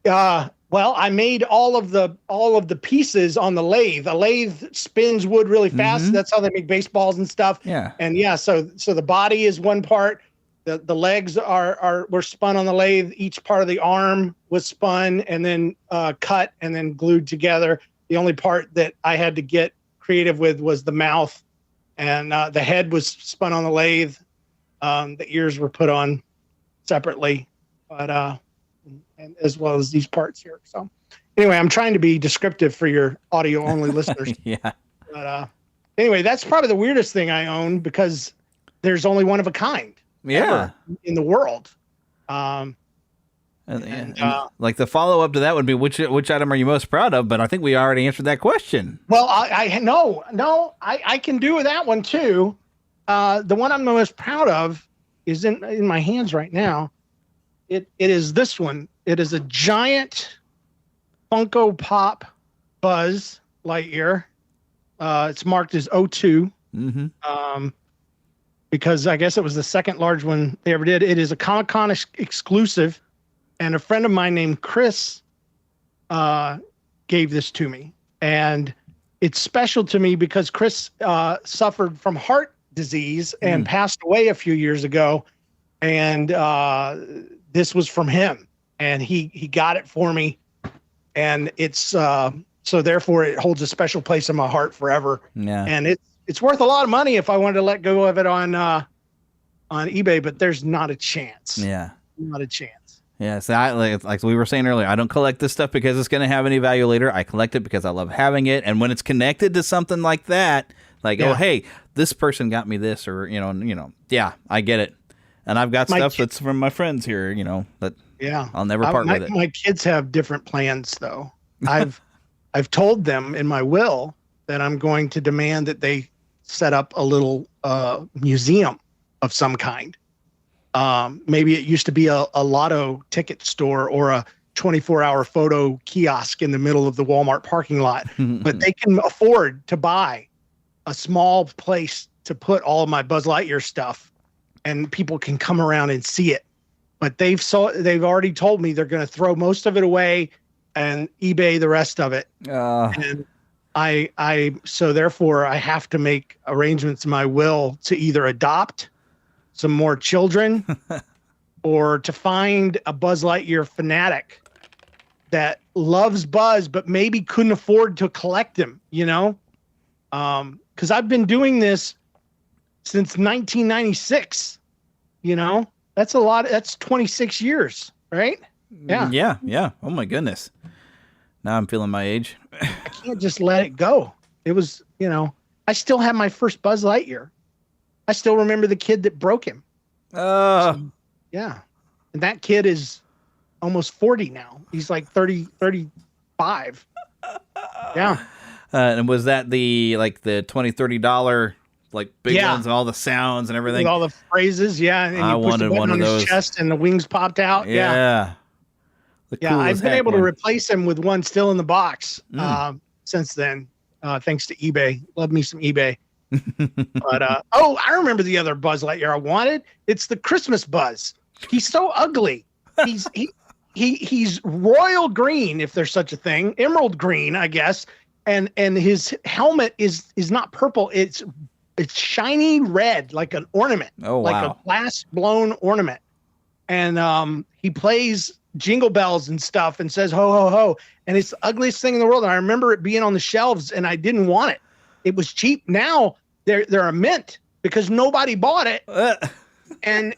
Well, I made all of the pieces on the lathe. A lathe spins wood really fast. That's how they make baseballs and stuff. Yeah. And so the body is one part. The legs were spun on the lathe. Each part of the arm was spun and then cut and then glued together. The only part that I had to get creative with was the mouth, and the head was spun on the lathe. The ears were put on separately, but and as well as these parts here. So anyway, I'm trying to be descriptive for your audio only listeners. Yeah. But anyway, that's probably the weirdest thing I own, because there's only one of a kind. Yeah. In the world. And like the follow up to that would be which item are you most proud of? But I think we already answered that question. Well, I can do that one too. The one I'm the most proud of is in my hands right now. It is this one. It is a giant Funko Pop Buzz Lightyear. It's marked as 02. because I guess it was the second large one they ever did. It is a Comic-Con exclusive, and a friend of mine named Chris gave this to me. And it's special to me because Chris suffered from heart disease and passed away a few years ago. And this was from him. And he got it for me. And it's so therefore it holds a special place in my heart forever. Yeah. And it's worth a lot of money if I wanted to let go of it on eBay, but there's not a chance. Yeah. Not a chance. Yeah, so like we were saying earlier, I don't collect this stuff because it's going to have any value later. I collect it because I love having it, and when it's connected to something like that, like oh hey, this person got me this, or yeah, I get it. And I've got stuff that's from my friends here, that I'll never part with it. My kids have different plans though. I've told them in my will that I'm going to demand that they set up a little museum of some kind. Maybe it used to be a lotto ticket store or a 24-hour photo kiosk in the middle of the Walmart parking lot, but they can afford to buy a small place to put all of my Buzz Lightyear stuff, and people can come around and see it. But they've already told me they're going to throw most of it away and eBay the rest of it. And so therefore I have to make arrangements in my will to either adopt some more children or to find a Buzz Lightyear fanatic that loves Buzz but maybe couldn't afford to collect him, because I've been doing this since 1996. That's a lot. That's 26 years, right? Yeah. Oh my goodness. Now I'm feeling my age. I can't just let it go. It was, I still have my first Buzz Lightyear. I still remember the kid that broke him. So, yeah. And that kid is almost 40 now. He's like 35. Yeah. And was that the $20, $30 big ones and all the sounds and everything? With all the phrases, yeah. And I wanted one of those. His chest and the wings popped out. Yeah. I've been able to replace him with one still in the box since then, thanks to eBay. Love me some eBay. But I remember the other Buzz Lightyear I wanted. It's the Christmas Buzz. He's so ugly. He's royal green, if there's such a thing, emerald green, I guess. And his helmet is not purple. It's shiny red, like an ornament, like a glass blown ornament. And he plays jingle bells and stuff and says ho ho ho. And it's the ugliest thing in the world. And I remember it being on the shelves, and I didn't want it. It was cheap. Now they're a mint because nobody bought it, and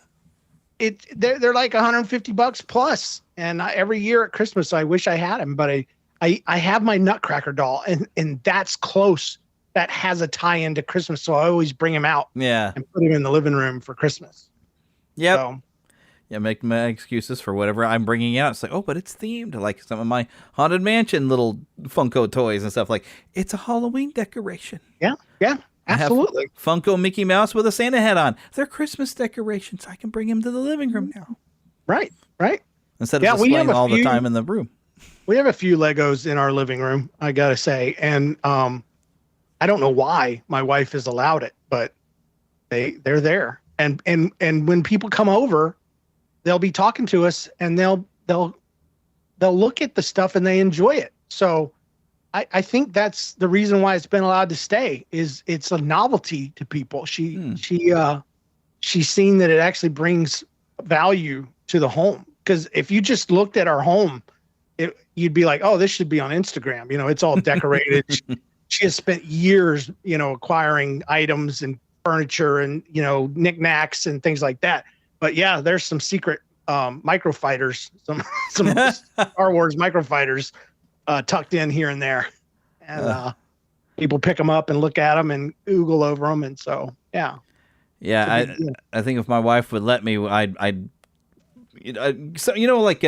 they're like $150 plus. And every year at Christmas, I wish I had him, but I have my Nutcracker doll, and that's close. That has a tie into Christmas, so I always bring him out, and put him in the living room for Christmas. Yep. So, yeah, make my excuses for whatever I'm bringing out. It's like, but it's themed, like some of my Haunted Mansion little Funko toys and stuff. Like, it's a Halloween decoration. Yeah, absolutely. Funko Mickey Mouse with a Santa hat on. They're Christmas decorations. I can bring him to the living room now. Right. Instead of displaying all the time in the room. We have a few Legos in our living room, I gotta say, and I don't know why my wife has allowed it, but they're there. And when people come over, they'll be talking to us, and they'll look at the stuff and they enjoy it. So I think that's the reason why it's been allowed to stay. Is it's a novelty to people. She's seen that it actually brings value to the home. Because if you just looked at our home, you'd be like, oh, this should be on Instagram. It's all decorated. She has spent years, acquiring items and furniture and, knickknacks and things like that. But yeah, there's some secret microfighters, some Star Wars microfighters tucked in here and there. And people pick them up and look at them and oogle over them. And so, yeah. Yeah, I think if my wife would let me, I'd like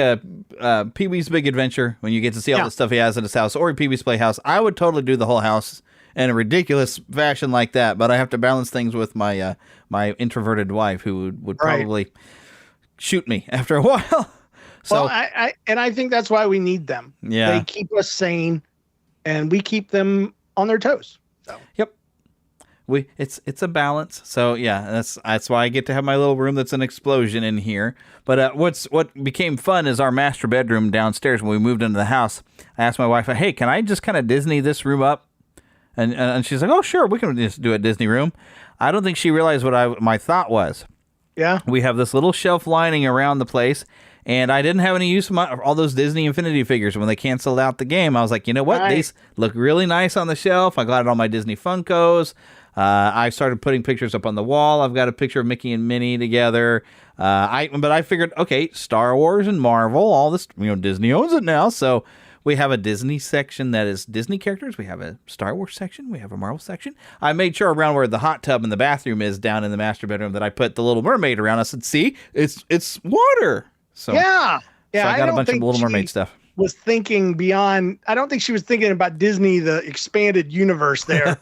Pee-wee's Big Adventure, when you get to see all the stuff he has in his house, or Pee-wee's Playhouse, I would totally do the whole house in a ridiculous fashion like that. But I have to balance things with my my introverted wife, who would probably shoot me after a while. So, well, I think that's why we need them. Yeah, they keep us sane, and we keep them on their toes. So. Yep. It's a balance. So yeah, that's why I get to have my little room that's an explosion in here. But what became fun is our master bedroom downstairs when we moved into the house. I asked my wife, "Hey, can I just kind of Disney this room up?" And she's like, "Oh, sure, we can just do a Disney room." I don't think she realized what my thought was. Yeah. We have this little shelf lining around the place, and I didn't have any use for all those Disney Infinity figures. When they canceled out the game, I was like, you know what? These look really nice on the shelf. I got all my Disney Funkos. I started putting pictures up on the wall. I've got a picture of Mickey and Minnie together. But I figured, okay, Star Wars and Marvel, all this, Disney owns it now. So we have a Disney section that is Disney characters. We have a Star Wars section. We have a Marvel section. I made sure around where the hot tub and the bathroom is down in the master bedroom that I put the Little Mermaid around. I said, see, it's water. So yeah. So I got a bunch of Little Mermaid stuff. Was thinking beyond. I don't think she was thinking about Disney, the expanded universe there.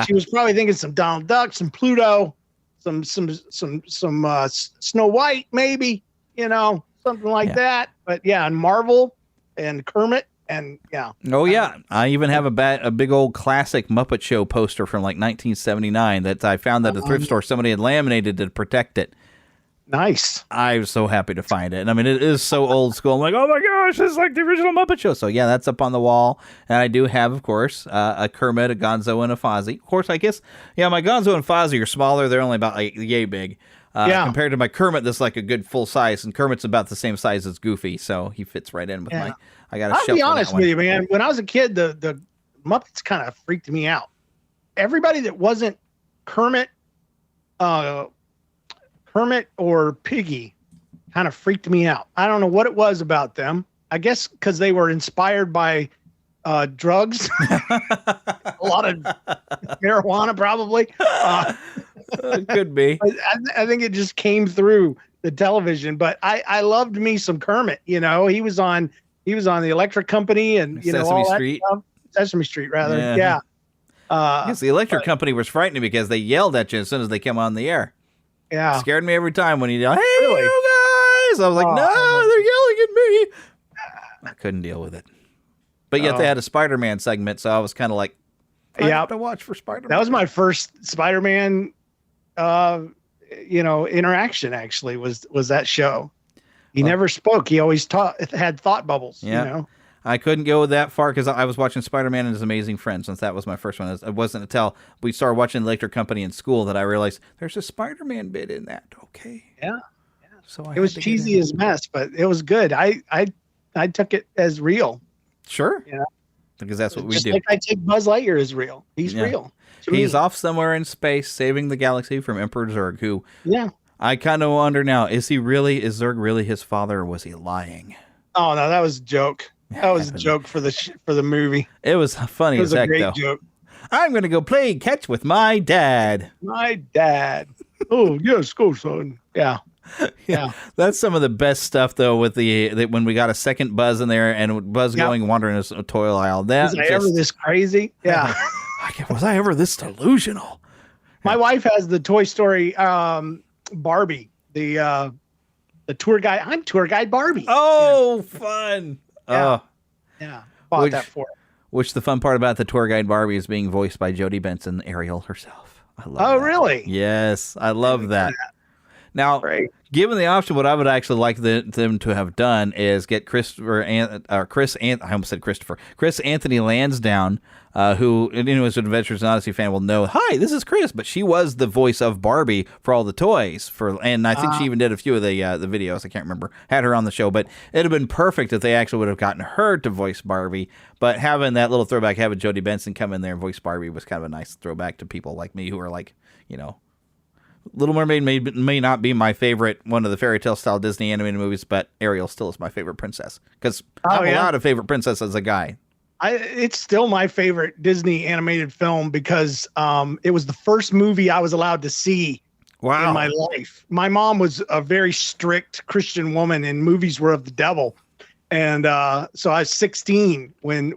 She was probably thinking some Donald Duck, some Pluto, some Snow White, maybe, something like that. But yeah, and Marvel and Kermit. And yeah. Oh yeah. I even have a big old classic Muppet Show poster from like 1979 that I found at a thrift store. Somebody had laminated to protect it. Nice. I was so happy to find it. And I mean, it is so old school. I'm like, oh my gosh, it's like the original Muppet Show. So yeah, that's up on the wall. And I do have, of course, a Kermit, a Gonzo, and a Fozzie. Of course, I guess, yeah, my Gonzo and Fozzie are smaller. They're only about yay big. Compared to my Kermit, that's like a good full size. And Kermit's about the same size as Goofy. So he fits right in with my... I got I'll be honest with you, man. When I was a kid, the Muppets kind of freaked me out. Everybody that wasn't Kermit or Piggy kind of freaked me out. I don't know what it was about them. I guess because they were inspired by drugs, a lot of marijuana, probably. Could be. I think it just came through the television. But I loved me some Kermit. He was on the Electric Company and Sesame Street. Sesame Street, rather. Yeah. I guess the Electric Company was frightening because they yelled at you as soon as they came on the air. Yeah. It scared me every time when you yelled, hey, you guys. I was like, no, they're yelling at me. I couldn't deal with it. But yet they had a Spider-Man segment, so I was kind of like, I have to watch for Spider-Man. That was my first Spider-Man interaction, actually, was that show. He never spoke. He always had thought bubbles. Yeah. I couldn't go that far because I was watching Spider-Man and His Amazing Friends, since that was my first one. It wasn't until we started watching Electric Company in school that I realized there's a Spider-Man bit in that. Okay. Yeah. So it was cheesy as mess, but it was good. I took it as real. Sure. Because that's what we do. Like I take Buzz Lightyear as real. He's real. He's off somewhere in space saving the galaxy from Emperor Zurg, who I kind of wonder now, is Zurg really his father, or was he lying? Oh no, that was a joke. That was a joke for the movie. It was funny as heck, though. It was a great joke. I'm going to go play catch with my dad. My dad. Oh, yes, go, son. Yeah. Yeah. That's some of the best stuff, though, with when we got a second Buzz in there and Buzz wandering his toil aisle. Was I ever this crazy? Yeah. Was I ever this delusional? My wife has the Toy Story Barbie, the tour guide. I'm tour guide Barbie. Oh, fun. Yeah. Yeah. Bought that for her. Which the fun part about the tour guide Barbie is being voiced by Jodie Benson, Ariel herself. I love that. Really? Yes, I love that. Now, given the option, what I would actually like them to have done is get Chris Anthony Lansdowne, who anyone who's an Adventures in Odyssey fan will know. Hi, this is Chris, but she was the voice of Barbie for all the toys and I think she even did a few of the videos. I can't remember. Had her on the show, but it'd have been perfect if they actually would have gotten her to voice Barbie. But having that little throwback, having Jodie Benson come in there and voice Barbie was kind of a nice throwback to people like me who are like, Little Mermaid may not be my favorite one of the fairy tale style Disney animated movies, but Ariel still is my favorite princess because I have a lot of favorite princess as a guy. It's still my favorite Disney animated film because it was the first movie I was allowed to see in my life. My mom was a very strict Christian woman, and movies were of the devil. And so I was 16 when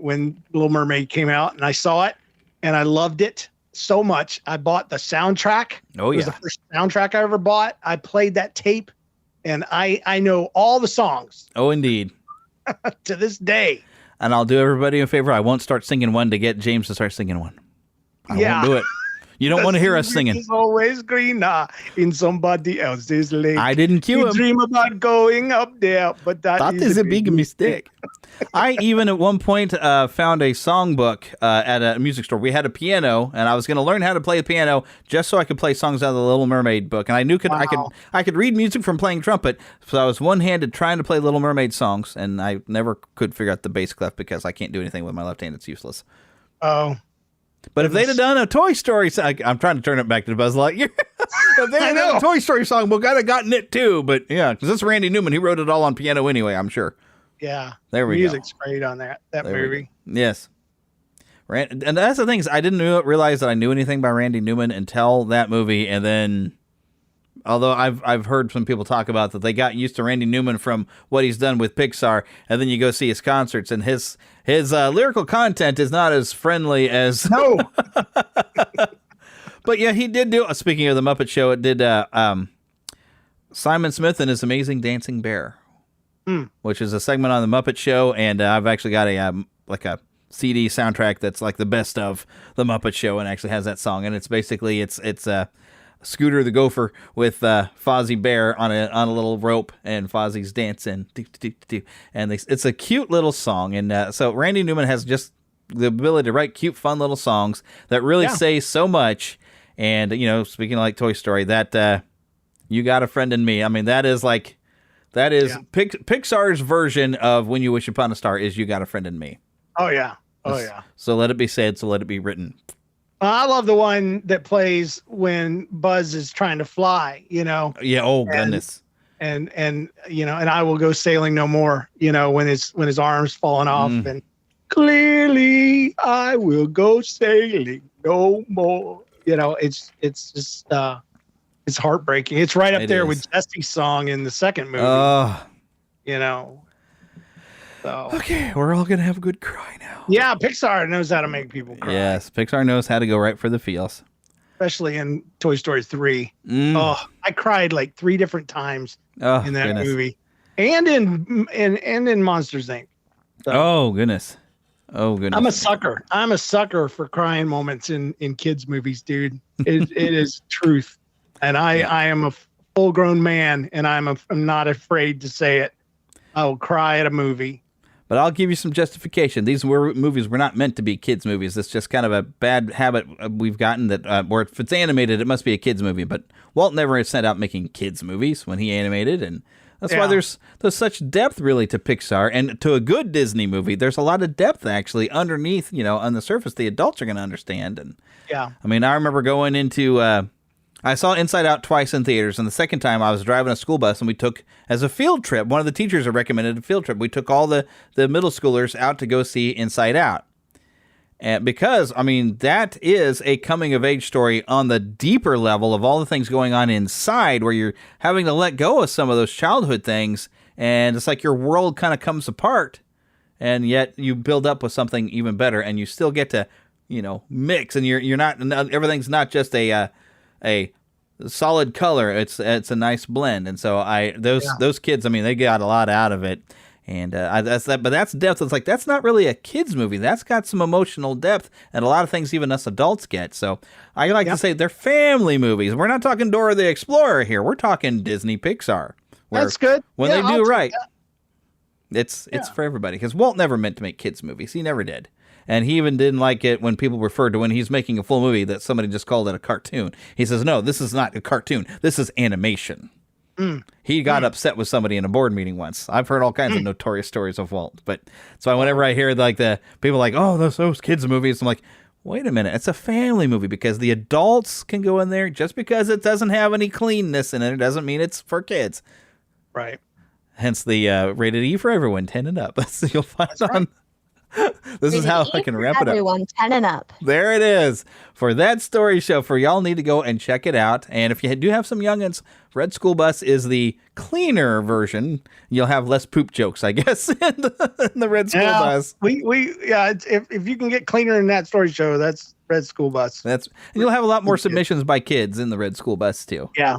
Little Mermaid came out, and I saw it, and I loved it so much. I bought the soundtrack. Oh, yeah. It was the first soundtrack I ever bought. I played that tape, and I know all the songs. Oh, indeed. To this day. And I'll do everybody a favor. I won't start singing one to get James to start singing one. I won't do it. You don't want to hear us singing. It's always greener in somebody else's lake. I didn't cue him. Dream about going up there, but that is a big mistake. I even at one point found a songbook at a music store. We had a piano, and I was going to learn how to play the piano just so I could play songs out of the Little Mermaid book. And I knew I could read music from playing trumpet, so I was one-handed trying to play Little Mermaid songs, and I never could figure out the bass clef because I can't do anything with my left hand. It's useless. Oh. But if they'd have done a Toy Story song, I'm trying to turn it back to Buzz Lightyear. If they had done a Toy Story songbook, I'd have gotten it too. But yeah, because it's Randy Newman. He wrote it all on piano anyway, I'm sure. Yeah. There we go. Music's great on that movie. Yes. And that's the thing is I didn't realize that I knew anything by Randy Newman until that movie. And then, although I've heard some people talk about that they got used to Randy Newman from what he's done with Pixar, and then you go see his concerts, and his lyrical content is not as friendly as... No! But yeah, he did do... Speaking of the Muppet Show, it did Simon Smith and His Amazing Dancing Bear, which is a segment on the Muppet Show, and I've actually got a CD soundtrack that's like the best of the Muppet Show, and actually has that song, and it's basically it's Scooter the Gopher with Fozzie Bear on a little rope, and Fozzie's dancing, and it's a cute little song. And so Randy Newman has just the ability to write cute, fun little songs that really say so much. And speaking of like Toy Story, that You Got a Friend in Me. I mean, that is Pixar's version of When You Wish Upon a Star is You Got a Friend in Me. Oh yeah, yeah. So let it be said, so let it be written. I love the one that plays when Buzz is trying to fly, Yeah. Oh, goodness. And I will go sailing no more, when his arm's falling off, and clearly I will go sailing no more. It's just, it's heartbreaking. It's right up there with Jesse's song in the second movie. So. Okay, we're all going to have a good cry now. Yeah, Pixar knows how to make people cry. Yes, Pixar knows how to go right for the feels. Especially in Toy Story 3. Oh, I cried like 3 different times in that movie. And in Monsters, Inc. So, oh, goodness. I'm a sucker for crying moments in kids' movies, dude. It is truth. And I am a full-grown man, and I'm not afraid to say it. I will cry at a movie. But I'll give you some justification. These movies were not meant to be kids' movies. It's just kind of a bad habit we've gotten that where if it's animated, it must be a kids' movie. But Walt never set out making kids' movies when he animated, and that's why there's such depth really to Pixar. And to a good Disney movie, there's a lot of depth actually underneath, on the surface the adults are going to understand. And yeah, I mean, I remember going into... I saw Inside Out twice in theaters, and the second time I was driving a school bus, and we took, as a field trip, one of the teachers had recommended a field trip. We took all the middle schoolers out to go see Inside Out. And because, I mean, that is a coming-of-age story on the deeper level of all the things going on inside, where you're having to let go of some of those childhood things, and it's like your world kind of comes apart, and yet you build up with something even better, and you still get to, mix, and you're not, everything's not just a solid color. It's a nice blend, and so those kids, I mean, they got a lot out of it, and that's that. But that's depth. It's like that's not really a kids movie. That's got some emotional depth and a lot of things even us adults get. So I like to say they're family movies. We're not talking Dora the Explorer here. We're talking Disney Pixar. That's good. When they do right, it's for everybody. Because Walt never meant to make kids movies. He never did. And he even didn't like it when people referred to when he's making a full movie that somebody just called it a cartoon. He says, no, this is not a cartoon. This is animation. He got upset with somebody in a board meeting once. I've heard all kinds of notorious stories of Walt. But so whenever I hear like the people like, oh, those kids movies, I'm like, wait a minute. It's a family movie because the adults can go in there. Just because it doesn't have any cleanness in it doesn't mean it's for kids. Right. Hence the rated E for everyone, 10 and up. You'll find on... This is how I can wrap it up. Everyone, 10 and up. There it is for That Story Show. For y'all need to go and check it out. And if you do have some youngins, Red School Bus is the cleaner version. You'll have less poop jokes, I guess, in the Red School Bus. If you can get cleaner in That Story Show, that's Red School Bus. And you'll have a lot more submissions by kids in the Red School Bus too. Yeah.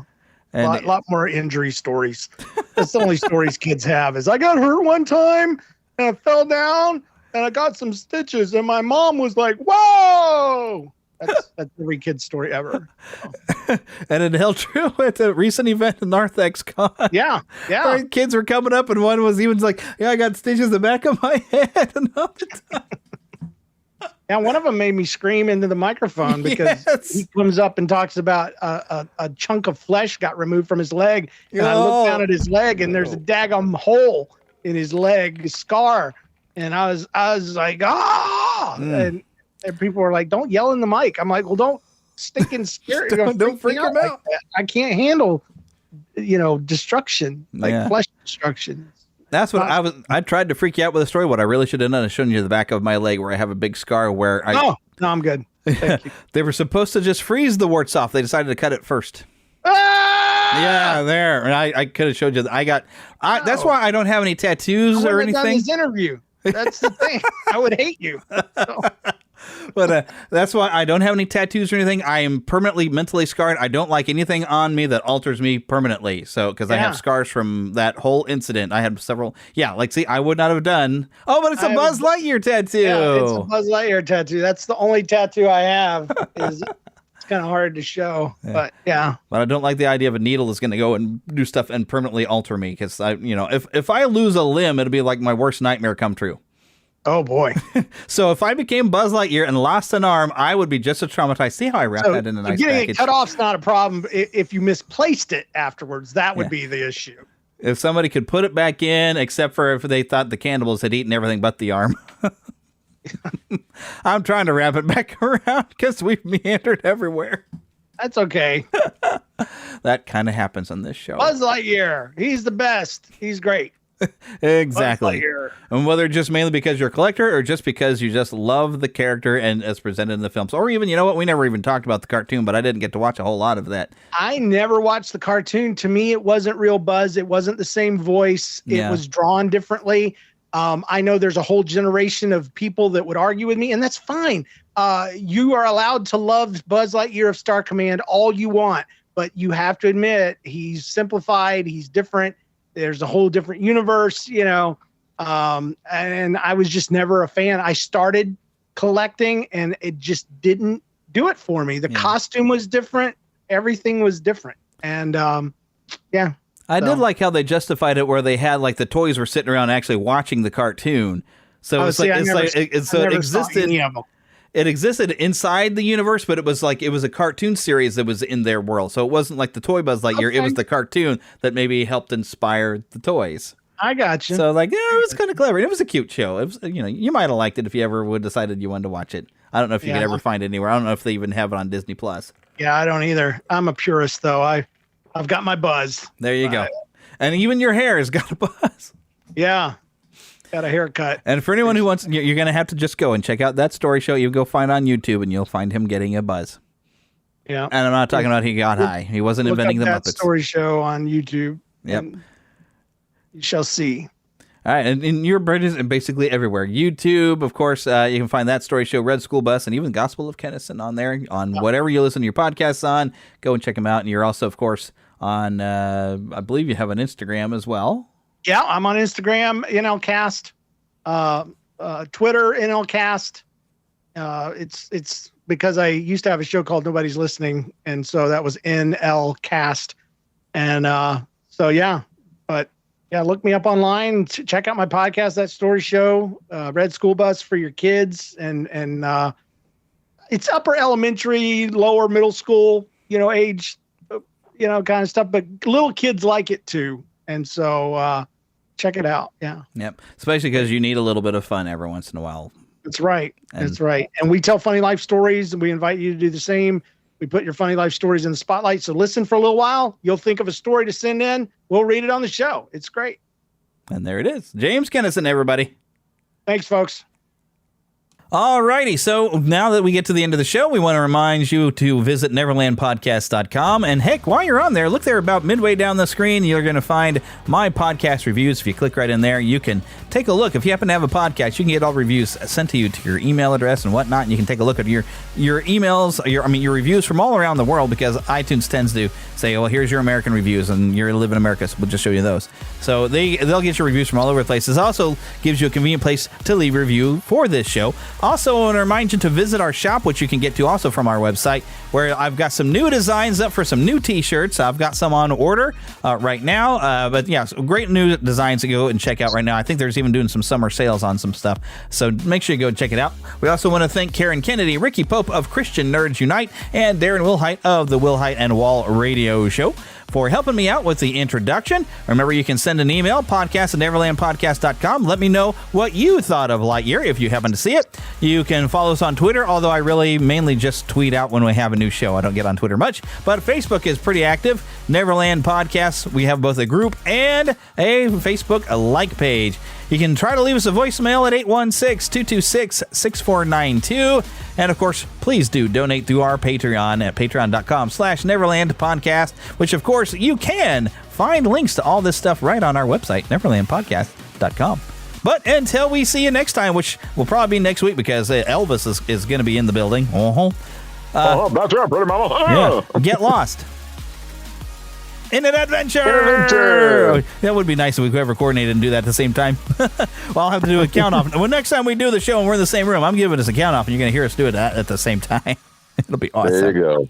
And a lot more injury stories. That's the only stories kids have is I got hurt one time and I fell down and I got some stitches and my mom was like, whoa. That's every kid's story ever. And it held true at the recent event in Narthex Con. Yeah. Where kids were coming up, and one was even like, "Yeah, I got stitches in the back of my head." And all the time. Yeah, one of them made me scream into the microphone because he comes up and talks about a chunk of flesh got removed from his leg, and I look down at his leg, and there's a daggum hole in his leg, a scar, and I was like, and people were like, "Don't yell in the mic." I'm like, "Well, don't stinking scare, don't freak him out. I can't handle, destruction, like flesh destruction." That's what I tried to freak you out with a story. What I really should have done is shown you the back of my leg where I have a big scar where No, I'm good. Thank you. They were supposed to just freeze the warts off. They decided to cut it first. Yeah, there. And I could have showed you. That's why I don't have any tattoos or anything. Done this interview. That's the thing. I would hate you. So. But that's why I don't have any tattoos or anything. I am permanently mentally scarred. I don't like anything on me that alters me permanently. So, because I have scars from that whole incident. I had several. Yeah, see, I would not have done. Oh, but it's a Buzz Lightyear tattoo. Yeah, it's a Buzz Lightyear tattoo. That's the only tattoo I have. It's kind of hard to show, but yeah. But I don't like the idea of a needle that's going to go and do stuff and permanently alter me. Because if I lose a limb, it'll be like my worst nightmare come true. Oh, boy. So if I became Buzz Lightyear and lost an arm, I would be just as traumatized. See how I wrapped that in a nice getting package? It cut off's not a problem. If you misplaced it afterwards, that would be the issue. If somebody could put it back in, except for if they thought the cannibals had eaten everything but the arm. I'm trying to wrap it back around because we've meandered everywhere. That's okay. That kind of happens on this show. Buzz Lightyear. He's the best. He's great. Exactly. And whether just mainly because you're a collector or just because you just love the character and as presented in the films, or even, we never even talked about the cartoon, but I didn't get to watch a whole lot of that. I never watched the cartoon. To me, it wasn't real Buzz. It wasn't the same voice. It was drawn differently. I know there's a whole generation of people that would argue with me, and that's fine. You are allowed to love Buzz Lightyear of Star Command all you want, but you have to admit he's simplified. He's different. There's a whole different universe, and I was just never a fan. I started collecting and it just didn't do it for me. The costume was different. Everything was different. And I did like how they justified it where they had the toys were sitting around actually watching the cartoon. So it existed. It existed inside the universe, but it was a cartoon series that was in their world. So it wasn't like the toy Buzz Lightyear. Okay. It was the cartoon that maybe helped inspire the toys. I got you. So it was kind of clever. It was a cute show. It was, you might have liked it if you ever would decided you wanted to watch it. I don't know if you could ever find it anywhere. I don't know if they even have it on Disney Plus. Yeah, I don't either. I'm a purist though. I've got my Buzz. There you go. And even your hair has got a Buzz. Yeah. Got a haircut. And for anyone who wants, you're going to have to just go and check out that story show you go find on YouTube, and you'll find him getting a Buzz. Yeah. And I'm not talking about he got high. He wasn't inventing the Muppets. Story show on YouTube. Yep. You shall see. All right. And you're basically everywhere. YouTube, of course, you can find that story show, Red School Bus, and even Gospel of Kennison on there, on whatever you listen to your podcasts on. Go and check them out. And you're also, of course, on, I believe you have an Instagram as well. Yeah, I'm on Instagram, NLCast, Twitter, NLCast. It's because I used to have a show called Nobody's Listening, and so that was NLCast. And look me up online. Check out my podcast, That Story Show, Red School Bus for your kids, and it's upper elementary, lower middle school, age, kind of stuff. But little kids like it too, and so. Check it out. Yeah. Yep. Especially because you need a little bit of fun every once in a while. That's right. That's right. And we tell funny life stories, and we invite you to do the same. We put your funny life stories in the spotlight. So listen for a little while. You'll think of a story to send in. We'll read it on the show. It's great. And there it is. James Kennison, everybody. Thanks, folks. All righty. So now that we get to the end of the show, we want to remind you to visit neverlandpodcast.com. And heck, while you're on there, look there about midway down the screen. You're going to find my podcast reviews. If you click right in there, you can take a look. If you happen to have a podcast, you can get all reviews sent to you to your email address and whatnot. And you can take a look at your emails, your reviews from all around the world, because iTunes tends to say, well, here's your American reviews, and you live in America, so we'll just show you those. So they'll get your reviews from all over the place. It also gives you a convenient place to leave a review for this show Also, I want to remind you to visit our shop, which you can get to also from our website, where I've got some new designs up for some new T-shirts. I've got some on order right now. But yeah, so great new designs to go and check out right now. I think there's even doing some summer sales on some stuff. So make sure you go and check it out. We also want to thank Karen Kennedy, Ricky Pope of Christian Nerds Unite, and Darren Wilhite of the Wilhite and Wall Radio Show for helping me out with the introduction. Remember, you can send an email, podcast@neverlandpodcast.com. Let me know what you thought of Lightyear if you happen to see it. You can follow us on Twitter, although I really mainly just tweet out when we have a new show. I don't get on Twitter much, but Facebook is pretty active. Neverland Podcasts, we have both a group and a Facebook like page. You can try to leave us a voicemail at 816-226-6492. And of course, please do donate through our Patreon at patreon.com/neverlandpodcast, which of course you can find links to all this stuff right on our website, neverlandpodcast.com. But until we see you next time, which will probably be next week because Elvis is going to be in the building. That's right, pretty mama. Yeah, get lost. In an adventure! That would be nice if we could ever coordinate and do that at the same time. Well, I'll have to do a count off. Well, next time we do the show and we're in the same room, I'm giving us a count off and you're going to hear us do it at the same time. It'll be awesome. There you go.